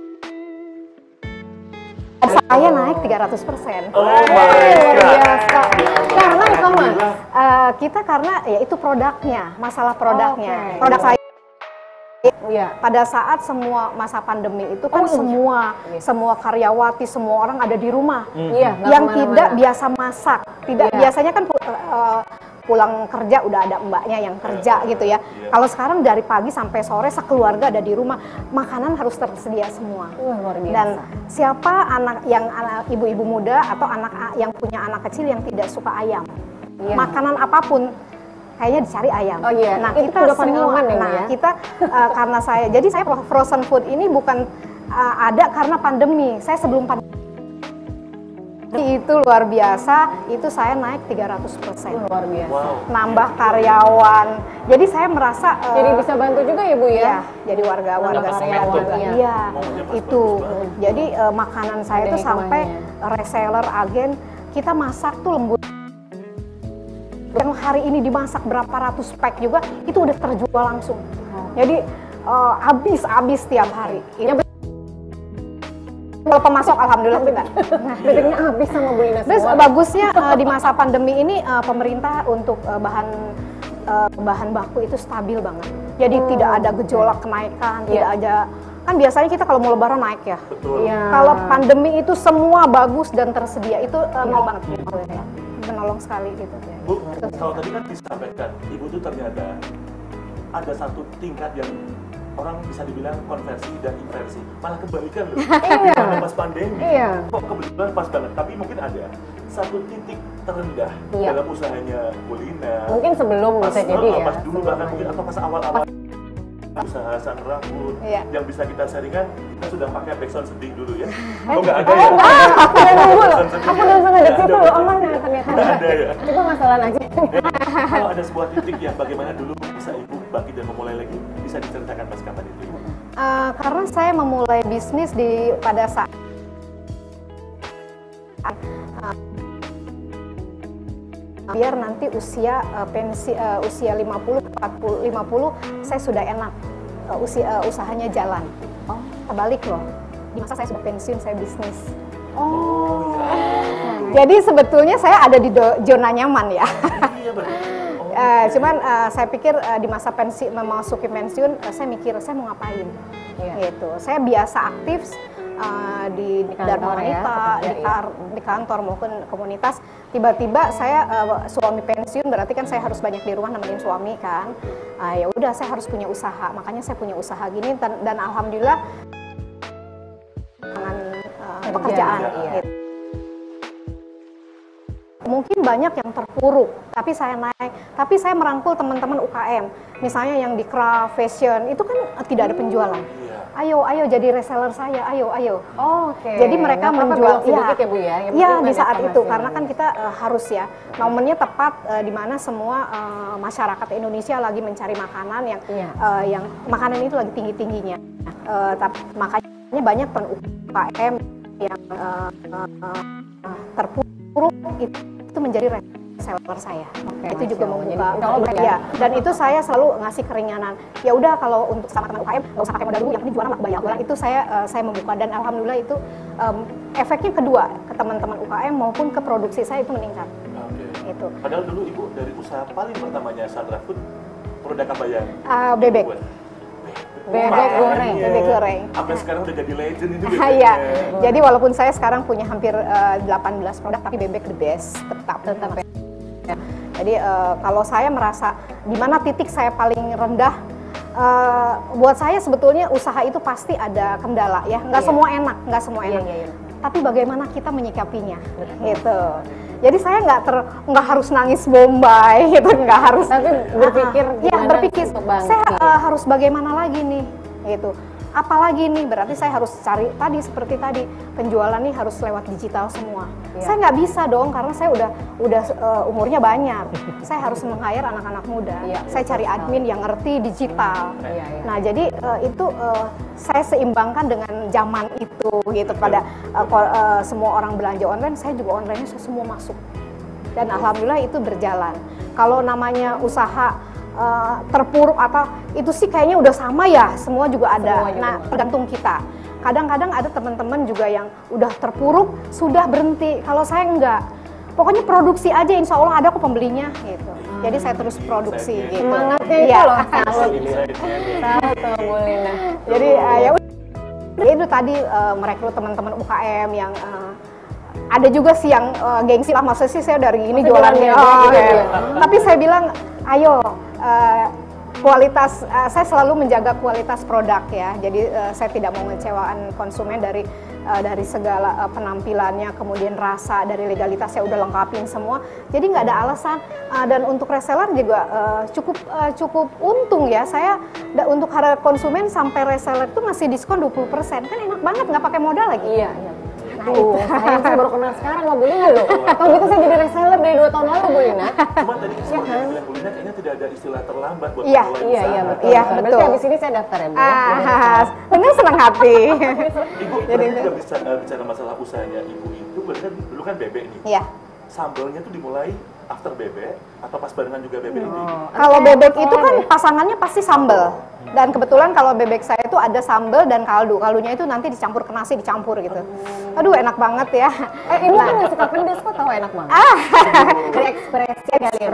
saya naik 300%. Oh luar biasa. Karena e-commerce? Kita karena ya itu produknya, masalah produknya. Oke. Produk saya Iya. pada saat semua masa pandemi itu kan semua karyawati, semua orang ada di rumah. Iya. nggak Yang kemana-mana. tidak biasa masak, biasanya kan pulang kerja udah ada mbaknya yang kerja gitu ya. Kalau sekarang dari pagi sampai sore sekeluarga ada di rumah, makanan harus tersedia semua. Luar biasa. Dan siapa anak ibu-ibu muda atau anak yang punya anak kecil yang tidak suka ayam, makanan apapun kayaknya dicari ayam. Oh iya, Nah itu kita udah paling semua, aman ya, Bu, nah ya? kita karena jadi saya frozen food ini bukan ada karena pandemi. Saya sebelum pandemi itu luar biasa, itu saya naik 300%. Luar biasa. Wow. Nambah karyawan. Jadi saya merasa Jadi bisa bantu juga ya Bu ya? ya, jadi warga karyawan, juga. iya. Iya, Momennya pas itu. bagus banget. Jadi makanan saya Ada itu sampai hikmahnya. reseller, agen, kita masak tuh lembut. Yang hari ini dimasak berapa ratus pack juga, itu udah terjual langsung. Jadi habis tiap hari. Ini kalau pemasok alhamdulillah kita. Rezeknya habis sama Bu Lina Terus semua. bagusnya di masa pandemi ini pemerintah untuk bahan baku itu stabil banget. Jadi tidak ada gejolak kenaikan, tidak ada, kan biasanya kita kalau mau lebaran naik ya. Betul. Iya. Kalau pandemi itu semua bagus dan tersedia, itu nol banget gitu ya. Menolong sekali gitu. Bu, kalau tadi kan disampaikan, Ibu tuh ternyata ada satu tingkat yang orang bisa dibilang konversi dan inversi, malah kebalikan loh. Karena pas pandemi, kok kebetulan pas banget. Tapi mungkin ada satu titik terendah dalam usahanya Bu Lina. Mungkin sebelum bisa jadi ya. Pas dulu bahkan mungkin atau pas awal-awal usaha Sandra Food yang bisa kita sharingkan, kita sudah pakai backsound sedih dulu ya. Oh nggak ada ya? Aku udah nunggu loh. Aku langsung ada situ loh. Aman ya ternyata. Nggak ada ya? Itu masalah aja. Kalau ada sebuah titik yang bagaimana dulu bisa Ibu bangkit dan memulai lagi, bisa diceritakan Mas kapan itu Ibu? Karena saya memulai bisnis pada saat biar nanti usia pensi usia 50 saya sudah enak usahanya jalan. Terbalik loh. Di masa saya sudah pensiun saya bisnis. Jadi sebetulnya saya ada di zona nyaman ya. Iya betul. Cuman saya pikir di masa memasuki pensiun saya mikir saya mau ngapain. Gitu. Saya biasa aktif di Dharma Wanita, di kantor maupun komunitas. Tiba-tiba saya suami pensiun, berarti kan saya harus banyak di rumah nemenin suami kan. Ya udah saya harus punya usaha, makanya saya punya usaha gini dan alhamdulillah dengan pekerjaan. Gitu. Mungkin banyak yang terpuruk, tapi saya naik. Tapi saya merangkul teman-teman UKM, misalnya yang di craft, fashion, itu kan tidak ada penjualan. ayo jadi reseller saya, ayo. Oh, oke. Jadi mereka menjual sedikit ya Bu ya. Yang Iya penting di ada saat itu informasi. karena kan kita harus ya momennya tepat di mana semua masyarakat Indonesia lagi mencari makanan yang makanan itu lagi tinggi-tingginya. Tapi makanya banyak UKM yang terpuruk itu menjadi reseller saya. Itu juga membuka ya. Dan itu saya selalu ngasih keringanan. Ya udah kalau untuk sama teman UKM nggak usah pakai modal dulu, yang penting jualan lah, bayar jualan. Itu saya membuka dan alhamdulillah itu efeknya kedua ke teman-teman UKM maupun ke produksi saya itu meningkat. Oke. Itu. Padahal dulu Ibu dari usaha paling pertamanya Sandra Food produk apa yang Bebek. buat? Bebek goreng. Bebek goreng. Sampai sekarang udah jadi legend itu Iya. Jadi walaupun saya sekarang punya hampir 18 produk, tapi bebek the best tetap. Ya. Jadi kalau saya merasa di mana titik saya paling rendah, buat saya sebetulnya usaha itu pasti ada kendala ya. Nggak semua enak. Iya. Tapi bagaimana kita menyikapinya, gitu. Jadi saya nggak harus nangis bombay, gitu, nggak harus. Tapi berpikir berpikir untuk bangkit. saya harus bagaimana lagi nih, gitu. Apalagi nih, berarti saya harus cari tadi seperti tadi penjualan nih harus lewat digital semua. Saya nggak bisa dong karena saya udah umurnya banyak. Saya harus meng-hire anak-anak muda. Saya cari admin yang ngerti digital. Nah jadi itu saya seimbangkan dengan zaman itu gitu. Pada semua orang belanja online, saya juga online-nya saya semua masuk. Dan alhamdulillah itu berjalan. Kalau namanya usaha terpuruk atau itu sih kayaknya udah sama ya, semua juga ada. Nah tergantung kita. Kadang-kadang ada teman-teman juga yang udah terpuruk sudah berhenti. Kalau saya enggak, pokoknya produksi aja, insya Allah ada kok pembelinya gitu. Jadi saya terus produksi. Gitu. Semangatnya itu loh. Salut Bu Lina. Jadi ya itu tadi merekrut teman-teman UKM yang ada juga sih yang gengsi lah, masa sih saya dari ini jualannya. Tapi saya bilang ayo. Kualitas saya selalu menjaga kualitas produk ya, jadi saya tidak mau mengecewakan konsumen dari segala penampilannya, kemudian rasa, dari legalitas saya udah lengkapin semua, jadi nggak ada alasan. Dan untuk reseller juga cukup untung ya, saya untuk harga konsumen sampai reseller itu masih diskon 20%, kan enak banget, nggak pakai modal lagi. Iya. Sayang saya baru kenal sekarang sama Bu Lina loh. Atau gitu saya jadi reseller dari 2 tahun lalu Bu Lina. Cuma tadi seperti yang bilang Bu Lina, kayaknya tidak ada istilah terlambat buat Iya, mulai Iya, usaha. betul. Iya, Berarti betul. habis ini saya daftar ya Bu. Dengan senang hati. Ibu berarti nggak bisa bicara masalah usahanya Ibu itu, berarti kan dulu kan bebek nih. Iya. Sambalnya tuh dimulai after bebek atau pas barengan juga bebek itu? Kalau bebek itu kan pasangannya pasti sambal. Dan kebetulan kalau bebek saya itu ada sambal dan kaldu. Kaldunya itu nanti dicampur ke nasi, dicampur gitu. Aduh enak banget ya. Ini kan nggak suka pedes kok, tahu enak banget. Dari ekspresi kali ya.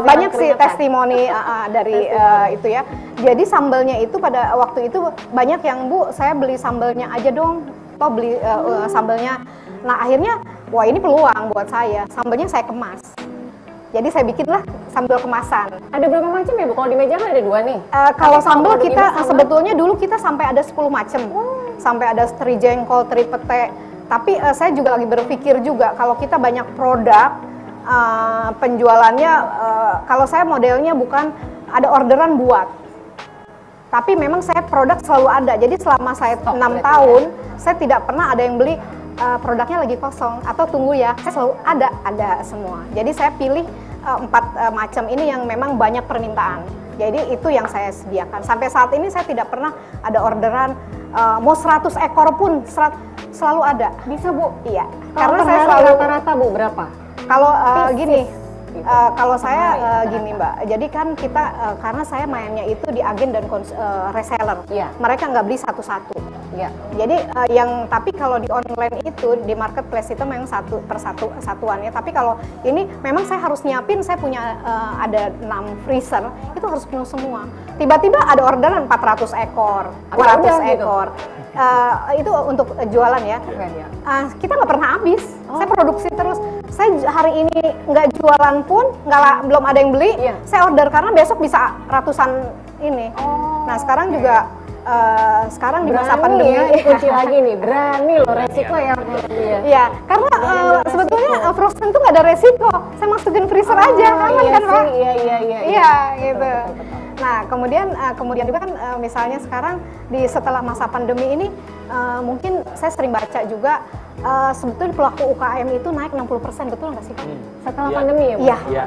Banyak sih testimoni dari itu ya. Jadi sambalnya itu pada waktu itu banyak yang, Bu, saya beli sambalnya aja dong. Atau beli sambalnya. Nah akhirnya, wah ini peluang buat saya. Sambalnya saya kemas. Jadi saya bikinlah sambal kemasan. Ada berapa macam ya Bu? Kalau di meja kan ada 2 nih. Kalau sambal kalau kita ini sambal? sebetulnya dulu kita sampai ada 10 macam. Sampai ada teri jengkol, teri pete. Tapi saya juga lagi berpikir juga kalau kita banyak produk penjualannya, kalau saya modelnya bukan ada orderan buat. Tapi memang saya produk selalu ada. Jadi selama saya 6 tahun, saya tidak pernah ada yang beli produknya lagi kosong atau tunggu ya, saya selalu ada semua. Jadi saya pilih 4 macam ini yang memang banyak permintaan. Jadi itu yang saya sediakan. Sampai saat ini saya tidak pernah ada orderan mau 100 ekor pun selalu ada. Bisa Bu? Iya. Karena saya selalu rata-rata Bu berapa? Kalau gini, kalau saya gini Mbak, jadi kan kita karena saya mainnya itu di agen dan reseller, mereka nggak beli satu-satu. Jadi tapi kalau di online itu di marketplace itu memang satu persatu satuannya. Tapi kalau ini memang saya harus nyiapin, saya punya ada 6 freezer, itu harus penuh semua. Tiba-tiba ada orderan 400 ekor, 200 ekor. Itu untuk jualan ya. Kita nggak pernah habis. Saya produksi terus. Saya hari ini nggak jualan pun, belum ada yang beli. Saya order karena besok bisa ratusan ini. Nah sekarang juga sekarang di masa pandemi kunci lagi nih, berani loh, resiko ya. Iya, karena sebetulnya frozen itu nggak ada resiko. Saya masukin freezer aja, aman kan Pak? Iya. Iya, gitu. Nah, kemudian juga kan misalnya sekarang setelah masa pandemi ini mungkin saya sering baca juga sebetulnya pelaku UKM itu naik 60%, betul nggak sih Pak? Setelah Iya. pandemi ya, Bu? Iya, Iya.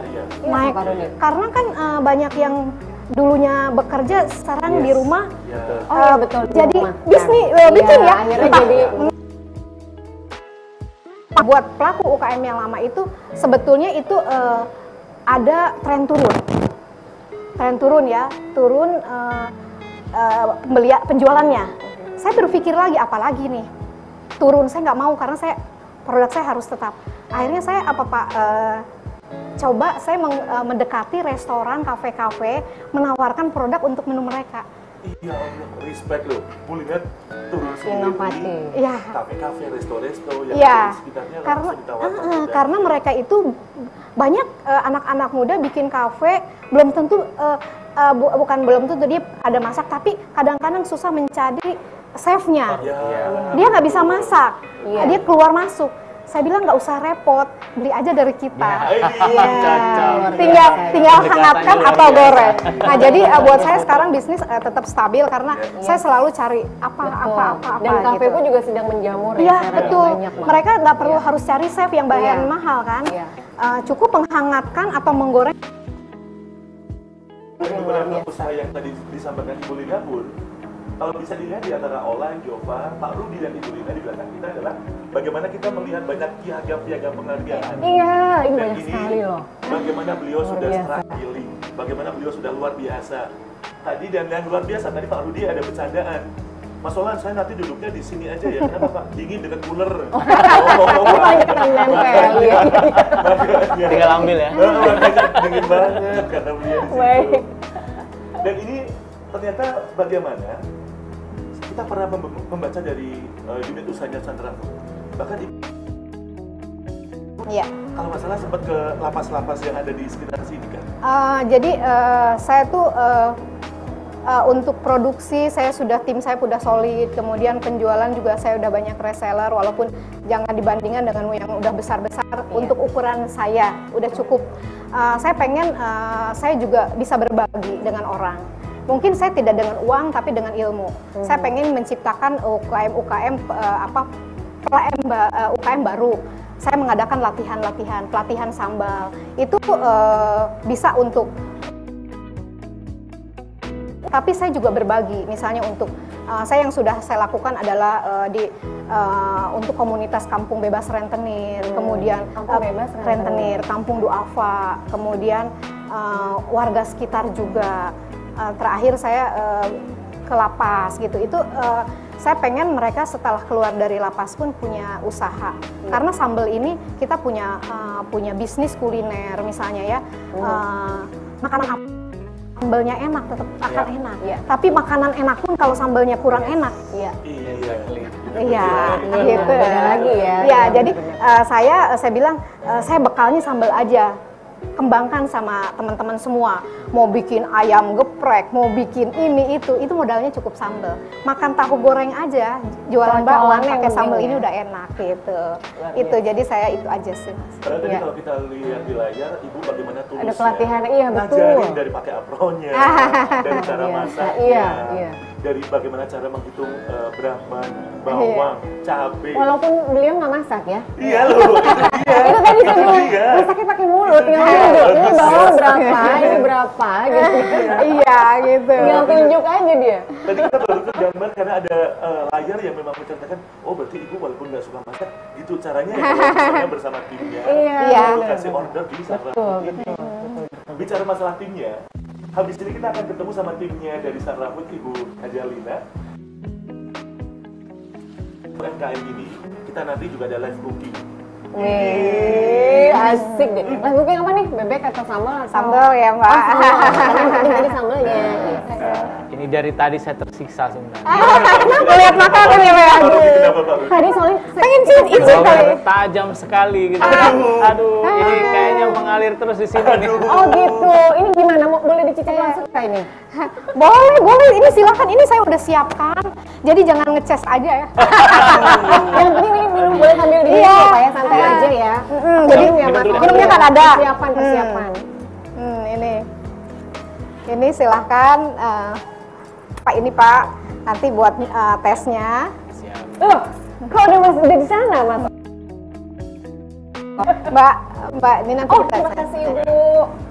naik. Pak Rudi. Karena kan banyak yang dulunya bekerja sekarang di rumah. Oh iya betul. di Jadi rumah. bisnis Iya, bikin ya. akhirnya jadi Buat pelaku UKM yang lama itu sebetulnya itu ada tren turun. Tren turun ya, turun penjualannya. Saya berpikir lagi apalagi nih turun, saya nggak mau karena produk saya harus tetap. Akhirnya saya coba saya mendekati restoran, kafe-kafe, menawarkan produk untuk menu mereka. Iya, respect loh. Kuliner turun sendiri. inovatif. Iya. Kafe-kafe, resto-resto yang Iya, ada di sekitarnya langsung ditawarkan. karena mereka itu banyak anak-anak muda bikin kafe, belum tentu belum tentu dia ada masak, tapi kadang-kadang susah mencari chefnya. Iya. Dia nggak bisa masak, Iya. dia keluar masuk. Saya bilang nggak usah repot, beli aja dari kita. Cocok. Tinggal Pendekatannya hangatkan luar atau biasa. goreng. Nah, jadi buat saya sekarang bisnis tetap stabil karena saya selalu cari apa. Dan kafe gitu. pun juga sedang menjamur ya. Iya sekarang betul. banyak banget. Mereka nggak perlu harus cari chef yang bayaran Iya. mahal kan. Iya. Cukup menghangatkan atau menggoreng. Dari beberapa usaha yang tadi disampaikan Ibu Lina pun, kalau bisa dilihat di antara Olan, Jova, Pak Rudi dan Ibu Lina di belakang kita adalah bagaimana kita melihat banyak piagam-piagam penghargaan. Iya, ini Dan banyak ini sekali loh. bagaimana beliau Luar sudah biasa. struggling, bagaimana beliau sudah luar biasa. Tadi dan yang luar biasa, tadi Pak Rudi ada bercandaan. Mas Olan, saya nanti duduknya di sini aja ya, kenapa Pak? Dingin dekat cooler. Banyak kita nempel ya. Makanya. Tinggal ambil ya. Makanya dingin banget karena beliau di situ. Baik. Dan ini ternyata bagaimana kita pernah membaca dari unit usahanya Chandra Food. Bahkan Iya. kalau nggak salah sempat ke lapas-lapas yang ada di sekitar sini kan. Jadi saya tuh untuk produksi tim saya sudah solid, kemudian penjualan juga saya udah banyak reseller, walaupun jangan dibandingkan dengan yang udah besar-besar. Untuk ukuran saya udah cukup. Saya pengen saya juga bisa berbagi dengan orang. Mungkin saya tidak dengan uang tapi dengan ilmu. Saya pengen menciptakan UKM baru. Saya mengadakan pelatihan sambal. Itu bisa untuk, tapi saya juga berbagi. Misalnya untuk saya yang sudah saya lakukan adalah untuk komunitas Kampung Bebas Rentenir, kemudian Kampung Bebas Rentenir, Kampung Duafa, kemudian warga sekitar juga. Terakhir saya ke lapas gitu. Itu saya pengen mereka setelah keluar dari lapas pun punya usaha. Karena sambal ini kita punya bisnis kuliner misalnya ya. Makanan sambalnya enak tetap akan enak. Iya. Tapi makanan enak pun kalau sambalnya kurang enak. Iya. Iya, gitu. Beda lagi ya. Iya, jadi saya bilang saya bekalnya sambal aja. Kembangkan sama teman-teman semua. Mau bikin ayam geprek, mau bikin ini itu modalnya cukup sambal. Makan tahu goreng aja, jualan bakwan Cocolan yang pakai sambal penting ini ya. udah enak gitu. Luar Itu biasa. jadi saya itu aja sih, Mas. Padahal tadi Iya. kalau kita lihat di layar, Ibu bagaimana tulusnya. Ada pelatihan, iya, betul. Ngajarin dari pakai apronnya, dari cara Iya. masaknya, Iya. dari bagaimana cara menghitung berapa bawang, cabai. Walaupun beliau nggak masak ya. Iya loh, itu dia. Itu tadi saya bilang, dia. masaknya pakai mulut, tinggal tunjuk. Ini bawang berapa, ini berapa gitu. Iya gitu. Tinggal tunjuk aja dia. Tadi kita baru gambar karena ada layar yang memang menceritakan, oh berarti Ibu walaupun nggak suka masak, gitu caranya ya kalau misalnya bersama timnya. Iya. Untuk kasih order di Sarah Betul, Food ini. Bicara masalah timnya, habis ini kita akan ketemu sama timnya dari Sarah Food, Ibu Hajalina. UMKM ini, kita nanti juga ada live cooking. Wih, asik deh. Lah cooking apa nih? Bebek atau sambal? Sambal ya, Mbak. Tadi sambalnya. Ini dari tadi saya tersiksa sebenarnya. Melihat makanan ya, Mbak. Pak Rudi, kenapa Pak Rudi? Tadi soalnya Pengen cium itu kali. Tajam sekali gitu. Aduh, ini kayaknya mengalir terus di sini nih. oh gitu. Ini gimana? Boleh dicicip langsung kayak ini? Boleh. Ini silakan. Ini saya udah siapkan. Jadi jangan ngeces aja ya. Yang penting minum boleh sambil di Iya. Pak ya, santai aja ya. Jadi Minum ya, Mas. minumnya kan ada. Persiapan. Ini. Ini silahkan Pak, ini Pak, nanti buat tesnya. Siap. Loh, kok udah di sana, Mas? Mbak, ini nanti Oh, kita terima tes. kasih, Ibu.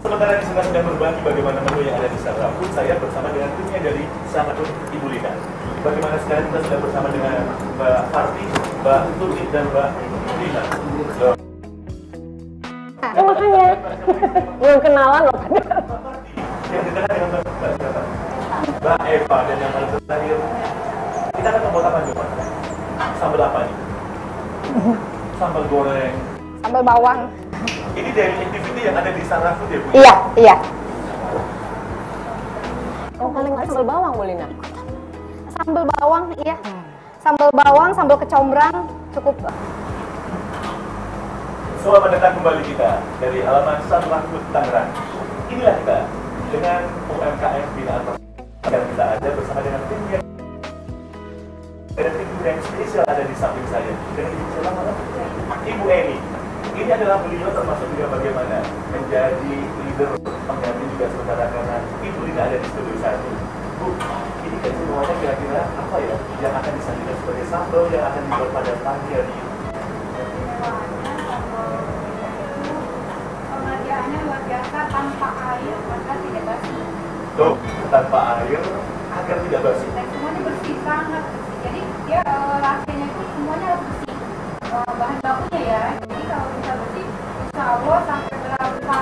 Sementara di sana sedang berbagi bagaimana menu yang ada di Sanra Food, saya bersama dengan timnya dari Sanra Food Ibu Lina. Bagaimana sekarang kita sudah bersama dengan Mbak Farti, Mbak Tuti, dan Mbak Lina. Oh, makanya. Belum kenalan loh. Yang dikenal dengan Mbak siapa? Mbak Eva, dan yang paling terakhir, kita akan membuat apa nih, Pak? Sambal apa nih? Sambal goreng. Sambal bawang. Ini dari activity yang ada di Sanra Food ya, Bu? Iya. Oh, paling nggak sambal bawang, Bu Lina? Sambal bawang, iya. Sambal bawang, sambal kecombrang, cukup. Selamat datang kembali kita dari halaman Sanra Food Tangerang. Inilah kita dengan UMKM binaan yang kita ada bersama dengan tim yang ada tim yang spesial ada di samping saya. Dan ibu siapa mana? Ibu Eni. Ini adalah beliau termasuk juga bagaimana menjadi leader pengganti juga sementara karena Ibu Lina ada di studio 1. Bu, ini kan semuanya kira-kira apa ya yang akan disajikan sebagai sambal yang akan dibuat pada pagi hari ini? Pengerjaannya luar biasa, tanpa air maka tidak basi, Tuh, tanpa air agar tidak basi. dan semuanya bersih, sangat bersih. Jadi dia rasanya itu semuanya harus bersih, bahan bakunya ya. Jadi kalau bisa bersih, insya Allah sampai berapa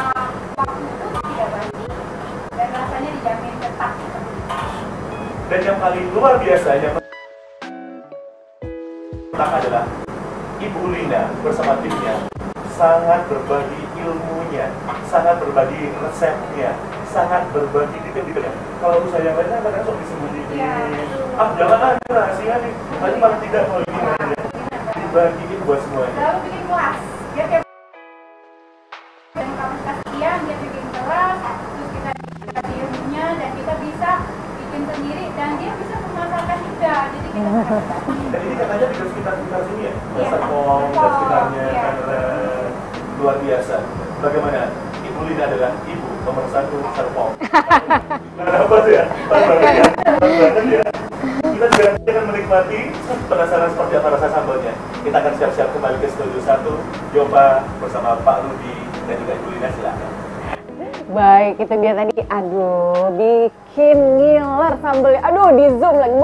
waktu itu tidak basi dan rasanya dijamin tetap. Dan yang paling luar biasa yang pertama adalah Ibu Lina bersama timnya sangat berbagi ilmunya, sangat berbagi resepnya, sangat berbagi detail-detailnya. Kalau usaha yang lainnya kadang sok disembunyiin. Iya. Ah, jangan ini rahasia nih. Tapi malah tidak mau ini aja. Dibagiin buat semuanya. Lalu bikin kelas, dia tiap dan kapasitas sekian dia bikin kelas, terus kita kasih ilmunya dan kita bisa bikin sendiri dan dia bisa memasarkan juga. Jadi kita Dan ini katanya di sekitar sini ya, Iya. Serpong dan sekitarnya Iya. karena luar biasa. Bagaimana? Ibu Lina adalah ibu nomor 1 Serpong. Kenapa sih ya? Pas banget ya. Pas banget ya. Kita juga nanti akan menikmati penasaran seperti apa rasa sambalnya. Kita akan siap-siap kembali ke studio 1. Jompa bersama Pak Rudi dan juga Ibu Lina, silakan. Baik, itu dia tadi. Aduh, bikin ngiler sambelnya. Aduh, di zoom lagi.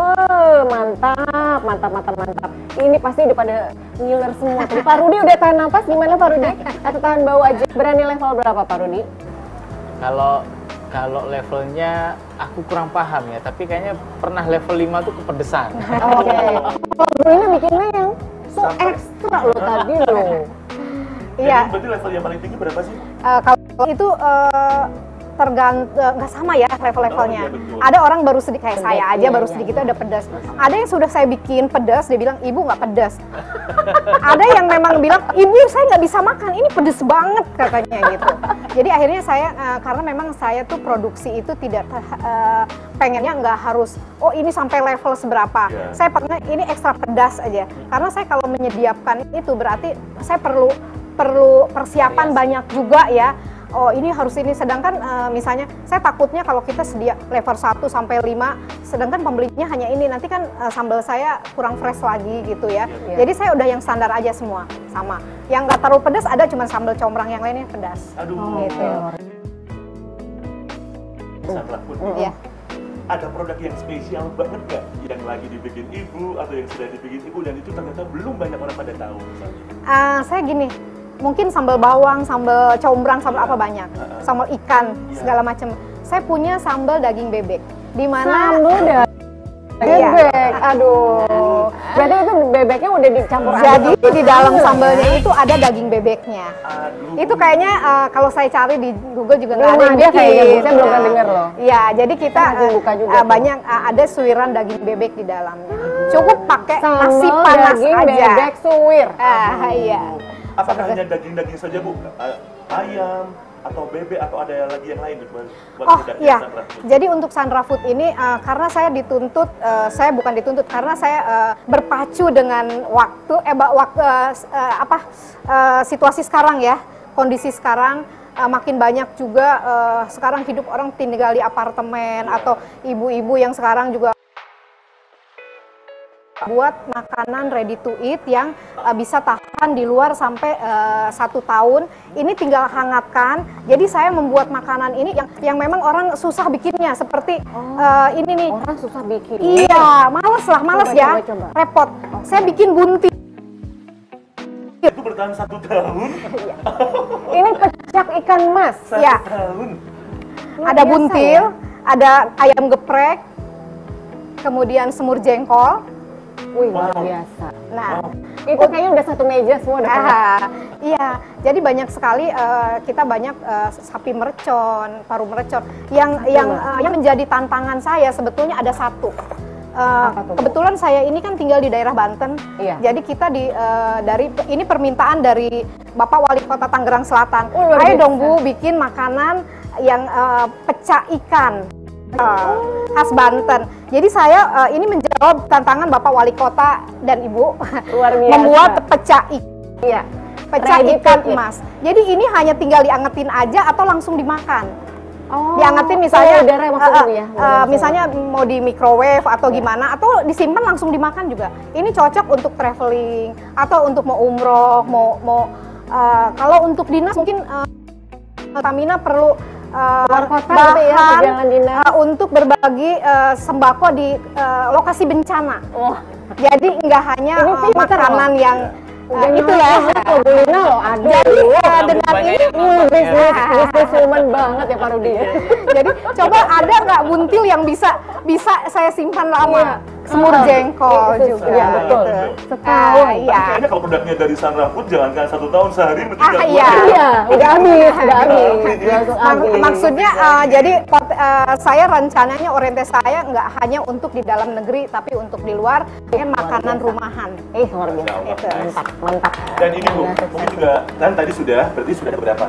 Mantap, mantap, mantap, mantap. Ini pasti udah pada ngiler semua. Tadi Pak Rudi udah tahan nafas gimana Pak Rudi? Atau tahan bau aja? Berani level berapa Pak Rudi? Kalau levelnya aku kurang paham ya, tapi kayaknya pernah level 5 tuh kepedesan. Oke. Kalau Bu Lina bikinnya yang so ekstra loh tadi loh. Iya. Jadi berarti level yang paling tinggi berapa sih? Kalau itu tergantung, nggak sama ya level-levelnya. Oh, iya, betul. Ada orang baru sedikit kayak saya aja, Iya, baru iya. sedikit udah pedas. Ada yang sudah saya bikin pedas, dia bilang ibu nggak pedas. Ada yang memang bilang ibu saya nggak bisa makan, ini pedes banget katanya gitu. Jadi akhirnya saya karena memang saya tuh produksi itu tidak pengennya nggak harus oh ini sampai level seberapa. Iya. Saya pengen ini ekstra pedas aja. Karena saya kalau menyediakan itu berarti saya perlu persiapan banyak juga ya. Oh ini harus ini, sedangkan misalnya saya takutnya kalau kita sedia level 1 sampai 5, sedangkan pembelinya hanya ini, nanti kan sambal saya kurang fresh lagi gitu ya. Iya. Jadi saya udah yang standar aja semua, sama. Yang nggak terlalu pedas ada cuma sambal combrang, yang lainnya pedas. Aduh. Gitu. Sanra Food. Iya. Ada produk yang spesial banget nggak yang lagi dibikin ibu atau yang sudah dibikin ibu dan itu ternyata belum banyak orang pada tahu misalnya? Saya gini, mungkin sambal bawang, sambal combrang, sambal apa banyak, sambal ikan, segala macam. Saya punya sambal daging bebek, di mana Sambal dan bebek. Aduh. Berarti itu bebeknya udah dicampur jadi aduk. di dalam sambalnya itu ada daging bebeknya. Aduh. Itu kayaknya kalau saya cari di Google juga nggak Belum ada yang ada kayaknya, Bu. bikin. Saya belum pernah dengar loh. Iya, jadi kita Saya buka juga tuh. banyak ada suiran daging bebek di dalamnya. Cukup pakai nasi Sambal panas daging aja. bebek suwir. Iya. Apakah hanya daging-daging saja, Bu? Ayam atau bebek atau ada lagi yang lain buat Oh produknya iya, Sanra Food? jadi untuk Sanra Food ini karena saya dituntut, saya bukan dituntut, karena saya berpacu dengan waktu, situasi sekarang ya, kondisi sekarang. makin banyak juga sekarang hidup orang tinggal di apartemen atau ibu-ibu yang sekarang juga buat makanan ready to eat yang bisa tahan di luar sampai 1 tahun. Ini tinggal hangatkan. Jadi saya membuat makanan ini yang memang orang susah bikinnya, seperti ini nih. Orang susah bikin. Iya, males ya, coba. repot. Saya bikin buntil. Itu bertahan 1 tahun. Ini pecak ikan mas. 1 Ya. tahun. Luar Ada biasa buntil, ya. ada ayam geprek, kemudian semur jengkol. Wih, luar Wow. biasa. Nah, Itu kayaknya udah satu meja semua udah kelar. iya. Jadi banyak sekali kita banyak sapi mercon, paru mercon. Yang menjadi tantangan saya sebetulnya ada satu. Apa tuh, Bu? Kebetulan saya ini kan tinggal di daerah Banten. Iya. Jadi kita dari ini permintaan dari Bapak Wali Kota Tangerang Selatan. Oh, luar Ayo biasa. dong Bu, bikin makanan yang pecak ikan. Khas Banten. Jadi saya ini menjawab tantangan Bapak Wali Kota dan Ibu Luar biasa. membuat pecak ikan. Iya. Pecah Ready to ikan eat. emas. Jadi ini hanya tinggal diangetin aja atau langsung dimakan. Oh, Diangetin misalnya, udara maksudnya ya. Udara misalnya mau di microwave atau gimana, atau disimpan langsung dimakan juga. Ini cocok untuk traveling atau untuk mau umroh, kalau untuk dinas mungkin Pertamina perlu Keluar kota gitu ya, bahan perjalanan dinas. untuk berbagi sembako di lokasi bencana. Oh, Jadi nggak hanya Ini pinter makanan loh. yang itu ya. Oh, Bu Lina loh, aduh. Jadi Rambut dengan banyak ini yang nonton ya. Bisnis woman banget ya Pak Rudi. jadi coba ada nggak buntil yang bisa saya simpan lama? Iya. Semur jengkol Itu, juga. iya, betul. gitu. Setahun. Iya. Kayaknya kalau produknya dari Sunra Food jangankan 1 tahun, sehari mesti Ah, nggak iya. buat. Iya, udah habis. Langsung habis. Maksudnya jadi saya rencananya orientasi saya nggak hanya untuk di dalam negeri tapi untuk di luar dengan makanan rumahan. Luar biasa. Itu. Mantap. Dan ini Bu, mungkin juga kan tadi berarti sudah ada beberapa.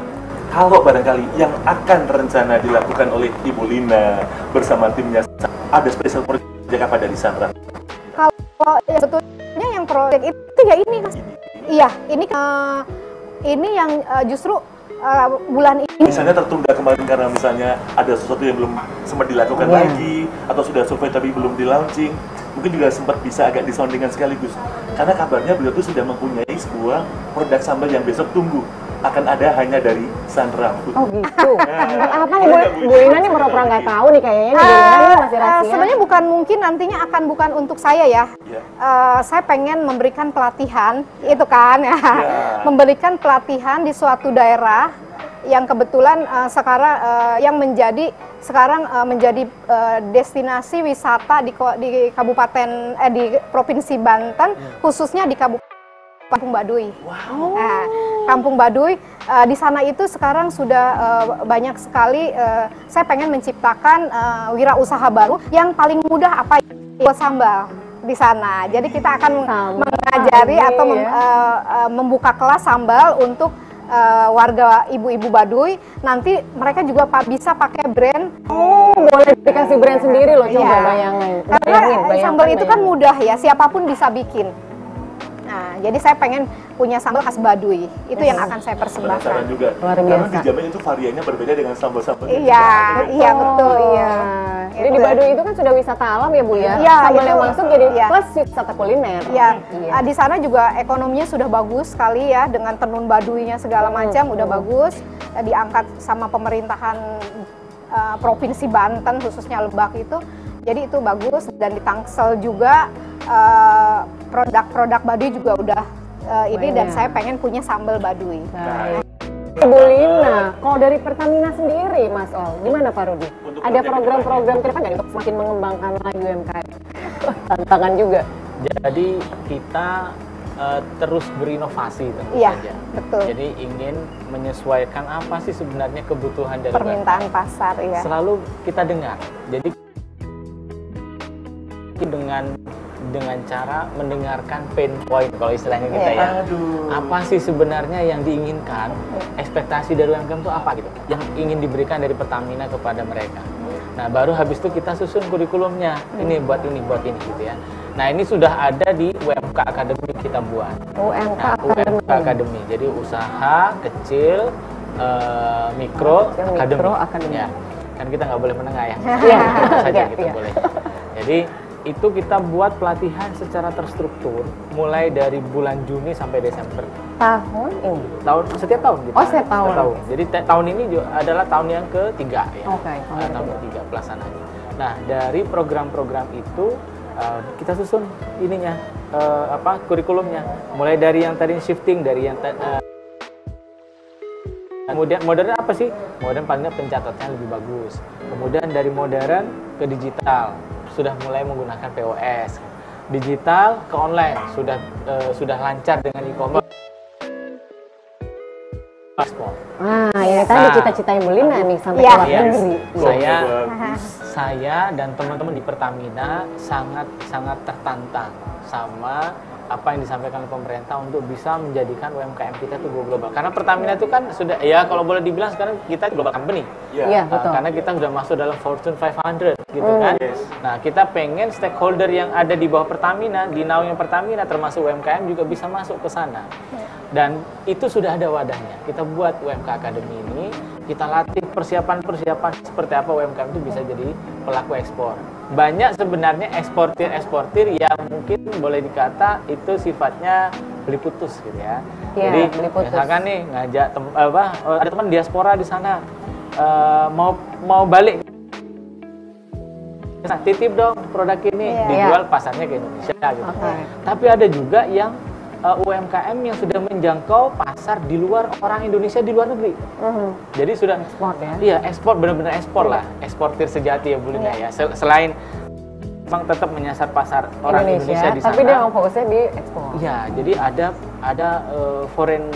Kalau barangkali yang akan rencana dilakukan oleh Ibu Lina bersama timnya, ada spesial project apa dari Sunra? Kalau ya, sebetulnya yang proyek itu ya ini Mas. Iya, ini yang justru bulan ini. Misalnya tertunda kemarin karena misalnya ada sesuatu yang belum sempat dilakukan lagi, atau sudah survei tapi belum di launching, mungkin juga sempat bisa agak disoundingkan sekaligus. Karena kabarnya beliau tuh sudah mempunyai sebuah produk sambal yang besok tunggu akan ada hanya dari Sunra Food. Oh gitu. Nah, Apa nih Bu Lina nih pura-pura nggak tahu nih kayaknya. Bu Lina nih masih rahasia. Sebenarnya mungkin nantinya akan bukan untuk saya ya. Iya. Saya pengen memberikan pelatihan, itu kan ya. Memberikan pelatihan di suatu daerah yang kebetulan sekarang yang menjadi destinasi wisata di kabupaten di Provinsi Banten, khususnya di Kampung Baduy. Wow. Nah, Kampung Baduy di sana itu sekarang sudah banyak sekali. Saya pengen menciptakan wirausaha baru yang paling mudah apa buat sambal di sana. Jadi kita akan mengajari atau membuka kelas sambal untuk warga ibu-ibu Baduy. Nanti mereka juga bisa pakai brand. Boleh dikasih brand sendiri loh, coba Iya. bayangin. Karena sambal itu kan mudah ya, siapapun bisa bikin. Nah, jadi saya pengen punya sambal khas Baduy. Itu yang akan saya Penasaran persembahkan. juga. Luar Karena biasa. di Jambi itu variannya berbeda dengan sambal-sambal. Iya, iya betul. Iya. Jadi di Baduy itu kan sudah wisata alam ya Bu ya. Iya, Sambal itu. yang masuk jadi Iya. plus wisata kuliner. Ya, di sana juga ekonominya sudah bagus sekali ya, dengan tenun Baduynya segala macam udah bagus. Diangkat sama pemerintahan Provinsi Banten khususnya Lebak itu. Jadi itu bagus, dan di Tangsel juga produk-produk Baduy juga udah ini, dan saya pengen punya sambal Baduy. Baik. Bu Lina, kalau dari Pertamina sendiri, Mas Ol, gimana Pak Rudi? Untuk Ada proyek program-program ke depan nggak untuk semakin mengembangkan lagi UMKM? Tantangan juga. Jadi kita terus berinovasi tentu Iya, saja. betul. Jadi ingin menyesuaikan apa sih sebenarnya kebutuhan dari Permintaan UMKM. pasar ya. Selalu kita dengar. Jadi dengan cara mendengarkan pain point kalau istilahnya kita ya. Aduh. Apa sih sebenarnya yang diinginkan? Ekspektasi dari UMKM itu apa gitu? Yang ingin diberikan dari Pertamina kepada mereka. Nah, baru habis itu kita susun kurikulumnya. Ini buat ini gitu ya. Nah, ini sudah ada di UMK Academy kita buat. UMK Nah, UMK Academy. Jadi usaha kecil Mikro Yang Academy. Mikro Academy. Ya, kan kita nggak boleh menengah ya. Iya. Itu saja Iya, kita iya. boleh. Jadi itu kita buat pelatihan secara terstruktur mulai dari bulan Juni sampai Desember Tahun ini. setiap tahun kita. Oh, setiap tahun. Jadi tahun ini adalah tahun yang ketiga ya. Oke, tahun Tahun ketiga pelaksanaannya. Nah, dari program-program itu kita susun ininya kurikulumnya. Mulai dari yang tadi shifting dari yang kemudian modern apa sih? Modern palingnya pencatatannya lebih bagus. Kemudian dari modern ke digital sudah mulai menggunakan POS. Digital ke online sudah lancar dengan e-commerce. Ini tadi cita-citanya Belina nih sampai Iya. ke luar negeri. Saya dan teman-teman di Pertamina sangat tertantang sama apa yang disampaikan oleh pemerintah untuk bisa menjadikan UMKM kita itu go global. Karena Pertamina itu kan sudah, ya kalau boleh dibilang sekarang kita global company. Iya, betul. Karena kita sudah masuk dalam Fortune 500 gitu kan. Yes. Nah, kita pengen stakeholder yang ada di bawah Pertamina, di naungnya Pertamina termasuk UMKM juga bisa masuk ke sana. Dan itu sudah ada wadahnya. Kita buat UMK Academy ini, kita latih persiapan-persiapan seperti apa UMKM itu bisa jadi pelaku ekspor. Banyak sebenarnya eksportir yang mungkin boleh dikata itu sifatnya beli putus gitu ya. Iya, Jadi beli putus. misalkan nih ngajak ada teman diaspora di sana mau balik, nah, titip dong produk ini dijual pasarnya ke Indonesia gitu. Oke. Tapi ada juga yang UMKM yang sudah menjangkau pasar di luar orang Indonesia di luar negeri. Jadi sudah Ekspor ya. Iya, ekspor benar-benar ekspor lah, eksportir sejati ya Bu Lina ya. Selain memang tetap menyasar pasar orang Indonesia di sana. Tapi dia fokusnya di ekspor. Iya, jadi ada foreign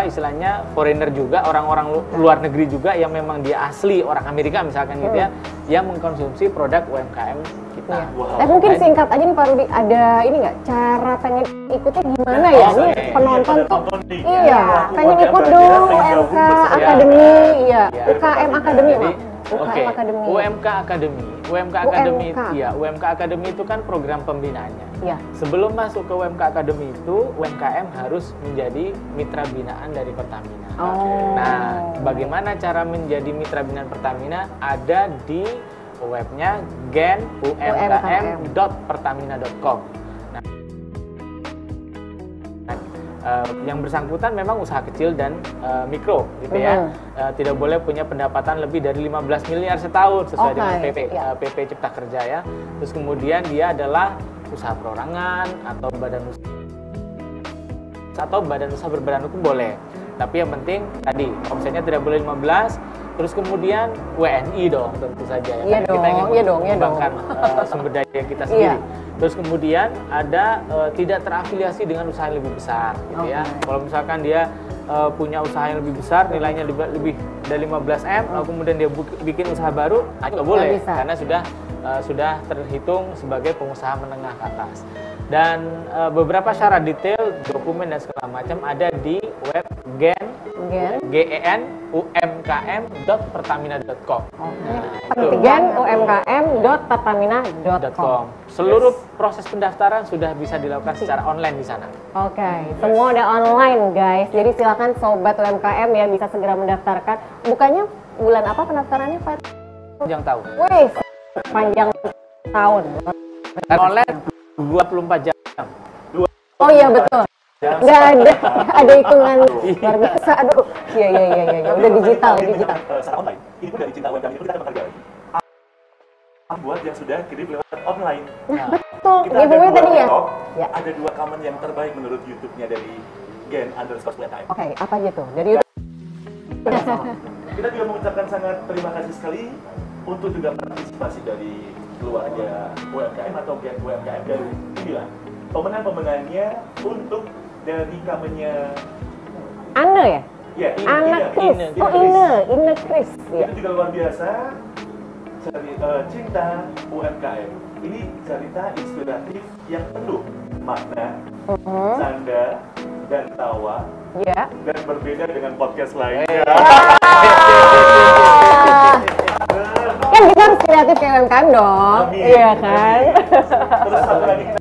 istilahnya foreigner juga, orang-orang luar negeri juga yang memang dia asli orang Amerika misalkan gitu ya, yang mengkonsumsi produk UMKM kita. Iya. Mungkin singkat aja nih Pak Rudi, ada ini nggak cara pengen ikutnya gimana ya? Ini oke. penonton Iya, tuh, penonton nih. iya, Aku pengen ada ikut banyak, dong pengen UMK gabung bersama. Academy, iya, Iya. UKM Academy Jadi, Mak. UKM Academy. UMK Academy. UMK Academy, UMK. ya, UMK Academy itu kan program pembinaannya. Iya. Sebelum masuk ke UMK Academy itu, UMKM harus menjadi mitra binaan dari Pertamina. Oh. Nah, bagaimana cara menjadi mitra binaan Pertamina? Ada di webnya genumkm.pertamina.com. Yang bersangkutan memang usaha kecil dan mikro gitu ya. Tidak boleh punya pendapatan lebih dari 15 miliar setahun sesuai dengan PP Cipta Kerja ya. Terus kemudian dia adalah usaha perorangan atau badan usaha berbadan hukum boleh. Tapi yang penting tadi omsetnya tidak boleh 15. Terus kemudian WNI dong tentu saja ya. Iya Karena kita ingin dong. mengembangkan sumber daya kita sendiri. Terus kemudian ada tidak terafiliasi dengan usaha yang lebih besar gitu ya. Kalau misalkan dia punya usaha yang lebih besar, nilainya lebih dari 15 M, lalu kemudian dia bikin usaha baru, itu nggak boleh karena sudah terhitung sebagai pengusaha menengah ke atas. Dan beberapa syarat detail, dokumen dan segala macam ada di web genumkm.pertamina.com. genumkm.pertamina.com. Seluruh proses pendaftaran sudah bisa dilakukan secara online di sana. Oke, semua udah online guys. Jadi silakan sobat UMKM ya bisa segera mendaftarkan. Bukannya bulan apa pendaftarannya Pak? Yang tahu. Wih, panjang tahun. Online 24 jam. Oh iya betul. Nggak ada hitungan luar biasa. Aduh, iya. Udah digital. Secara online, itu dari cinta UMKM itu kita akan menghargai. Buat yang sudah kirim lewat online. Betul. Kita ada Giveaway dua tadi ya? TikTok, Ya. ada 2 comment yang terbaik menurut YouTube-nya dari gen_UMKM. Oke, apa aja tuh? Dari YouTube. Kita juga mengucapkan sangat terima kasih sekali untuk juga partisipasi dari keluarga UMKM atau gen UMKM dari inilah pemenang-pemenangnya untuk dari kamennya Ane ya? ya Anak Kris. Ine. Oh, Ine Kris. Ya. itu juga luar biasa. Cinta UMKM ini cerita inspiratif yang penuh makna, canda dan tawa, Ya. dan berbeda dengan podcast lainnya. Kan kita harus kreatif kayak UMKM dong. Amin. Iya kan? Terus satu lagi kita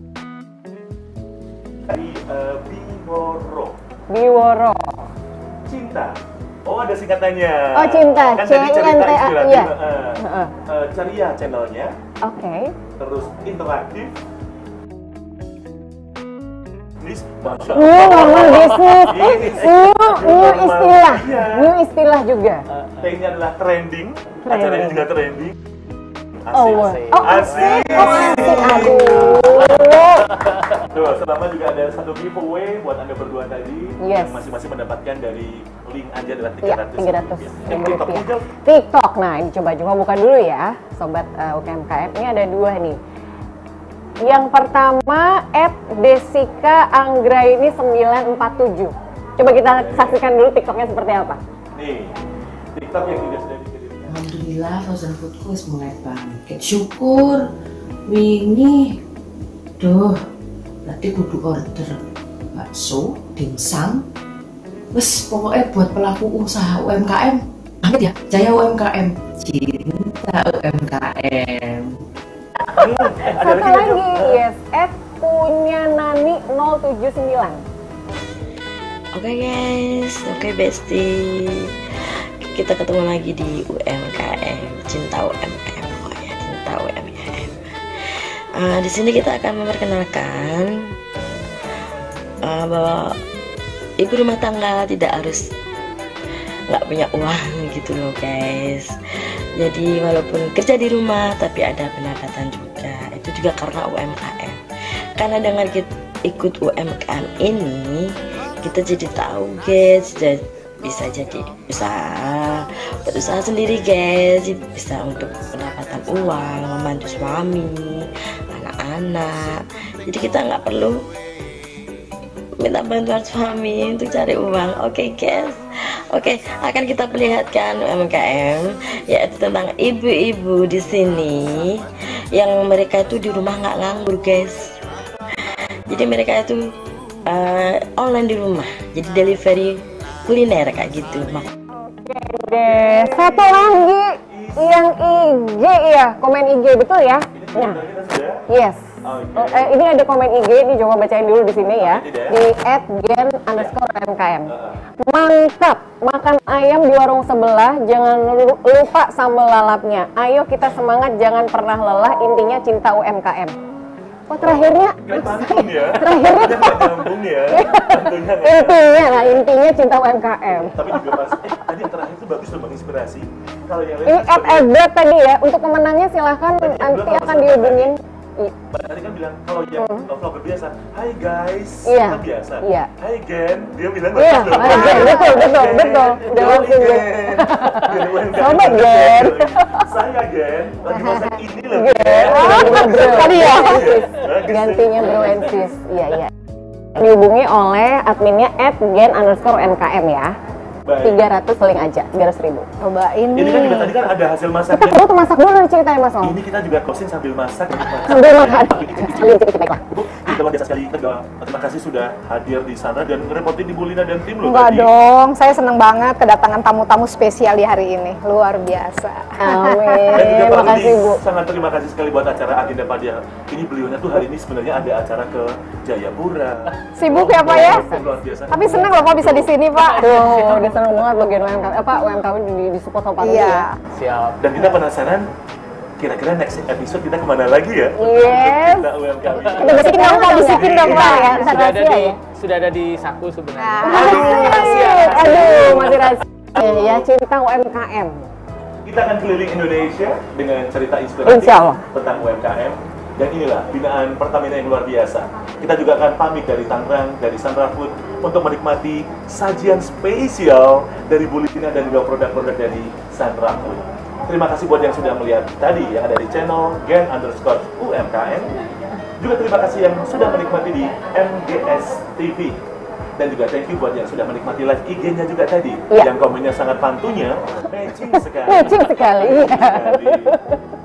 dari Biworo. Biworo. Cinta Oh, ada singkatannya. Oh, cinta. Kan tadi cerita CINTA, inspiratif. iya. Ceria channelnya, Oke. terus interaktif. This, Masya New normal business. New istilah. Iya. New istilah juga. T-nya adalah trending. Trending. Acaranya juga trending. Oh, wah. Asik. Oh, Asik. Oh, asik. Aduh. Tuh, selama juga ada satu giveaway buat Anda berdua tadi. Yes. Yang masing-masing mendapatkan dari link aja adalah Iya, 300 300 ribu TikTok rupiah. aja. TikTok, nah ini coba buka dulu ya, sobat UMKM. Ini ada dua nih. Yang pertama @desika_anggraini 947. Coba kita saksikan dulu TikToknya seperti apa. Nih, TikTok yang juga sudah dikirimkan. Alhamdulillah frozen foodku wis mulai bangkit. Syukur wingi duh berarti kudu order bakso, dimsum. Wes pokoknya buat pelaku usaha UMKM. Amit ya, Jaya UMKM, cinta UMKM. Satu lagi, yes, @punyanani079. Oke guys, oke bestie, kita ketemu lagi di UMKM, cinta UMKM, pokoknya cinta UMKM. Di sini kita akan memperkenalkan bahwa ibu rumah tangga tidak harus nggak punya uang gitu loh guys. Jadi walaupun kerja di rumah tapi ada pendapatan juga, itu juga karena UMKM. Karena dengan kita ikut UMKM ini, kita jadi tahu guys, bisa jadi berusaha sendiri guys, bisa untuk pendapatan uang, membantu suami, anak-anak. Jadi kita nggak perlu minta bantuan suami untuk cari uang. Oke guys, oke, akan kita perlihatkan UMKM, yaitu tentang ibu-ibu di sini yang mereka itu di rumah nggak nganggur guys. Jadi mereka itu online di rumah, jadi delivery kuliner kayak gitu. Oke deh, satu lagi yang IG ya, komen IG betul ya? Nah, yes. Ini ada komen IG, ini coba bacain dulu di sini ya, di @gen_UMKM. Mantap, makan ayam di warung sebelah, jangan lupa sambal lalapnya. Ayo kita semangat, jangan pernah lelah, intinya cinta UMKM. Oh terakhirnya, Pantun ya. terakhirnya nyambung ya. Tentunya intinya lah, intinya cinta UMKM. Tapi juga pas, tadi yang terakhir itu bagus loh, menginspirasi. Kalau yang Ini lain @ebret tadi ya, untuk pemenangnya silahkan nanti akan dihubungin. tadi kan bilang kalau yang vlogger biasa, hai guys, Iya. kan biasa. Iya. Hai Gen, dia bilang Iya, bagus loh. hai, Gen. Betul. Udah langsung Gen. Sobat Gen. Saya Gen, lagi masak ini loh Gen. Tadi ya. Gantinya Bro and Sis. Iya. Dihubungi oleh adminnya @gen_UMKM ya. Baik. 300 link aja, 300.000. Coba Ini kan juga tadi kan ada hasil Kita masaknya. perlu tuh masak dulu nih ceritanya Mas Om. Ini kita juga closing sambil masak. Sambil makan. Sambil cicip baiklah. Bu, kita luar biasa sekali. Kita juga terima kasih sudah hadir di sana dan ngerepotin Ibu Lina dan tim loh Enggak tadi. dong, saya seneng banget kedatangan tamu-tamu spesial di hari ini. Luar biasa. Dan juga Amin. Pak Makasih Rudi, Bu. sangat terima kasih sekali buat acara agenda Padia. Ini beliaunya tuh hari ini sebenarnya ada acara ke Jayapura. Sibuk ya Pak ya? Luar biasa. Tapi seneng loh Pak bisa di sini Pak. Tuh, udah seneng banget bagian UMKM di support sama Pak Rudi ya. Iya. Siap. Dan kita penasaran kira-kira next episode kita kemana lagi ya? Yes. Kita UMKM. Udah bisikin dong Pak, bisikin dong Pak ya. Sudah ada di saku sebenarnya. Aduh, masih rahasia. Ya, cinta UMKM. Kita akan keliling Indonesia dengan cerita inspiratif Insya Allah. tentang UMKM. Dan inilah binaan Pertamina yang luar biasa. Kita juga akan pamit dari Tangerang, dari Sandra Food untuk menikmati sajian spesial dari Bu Lina dan juga produk-produk dari Sandra Food. Terima kasih buat yang sudah melihat tadi yang ada di channel gen_UMKM. Juga terima kasih yang sudah menikmati di MGS TV. Dan juga thank you buat yang sudah menikmati live IG-nya juga tadi. Iya. Yang komennya sangat pantunya, matching sekali. Matching sekali.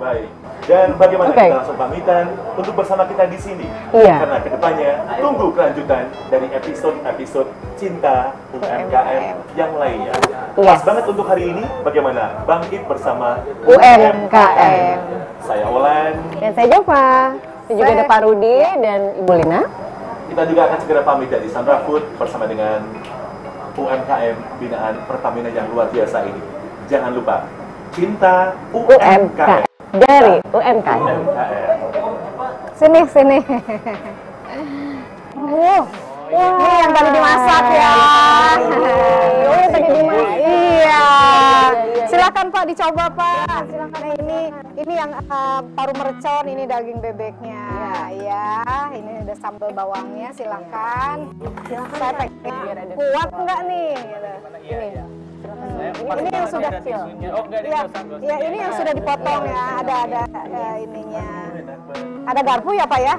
Baik. Dan bagaimana Oke. kita langsung pamitan untuk bersama kita di sini. Iya. Karena kedepannya tunggu kelanjutan dari episode-episode cinta UMKM yang lainnya. Pas Yes. banget untuk hari ini, bagaimana? Bangkit bersama UMKM. Saya Olan. Dan saya Jova. Dan juga ada Pak Rudi dan Ibu Lina. Kita juga akan segera pamit dari Sandra Food bersama dengan UMKM binaan Pertamina yang luar biasa ini. Jangan lupa, cinta UMKM. Dari UMKM. Sini. Ini yang tadi dimasak ya. Oh, yang tadi dimasak. Iya. Silakan Pak dicoba Pak. Silakan. Ini yang paru mercon, ini daging bebeknya. Ya, ini ada sambal bawangnya. Silakan. Saya pengen kuat enggak nih? Iya. Ini yang sudah ini yang sudah dipotong ya. Ada ininya. Ada garpu ya Pak ya?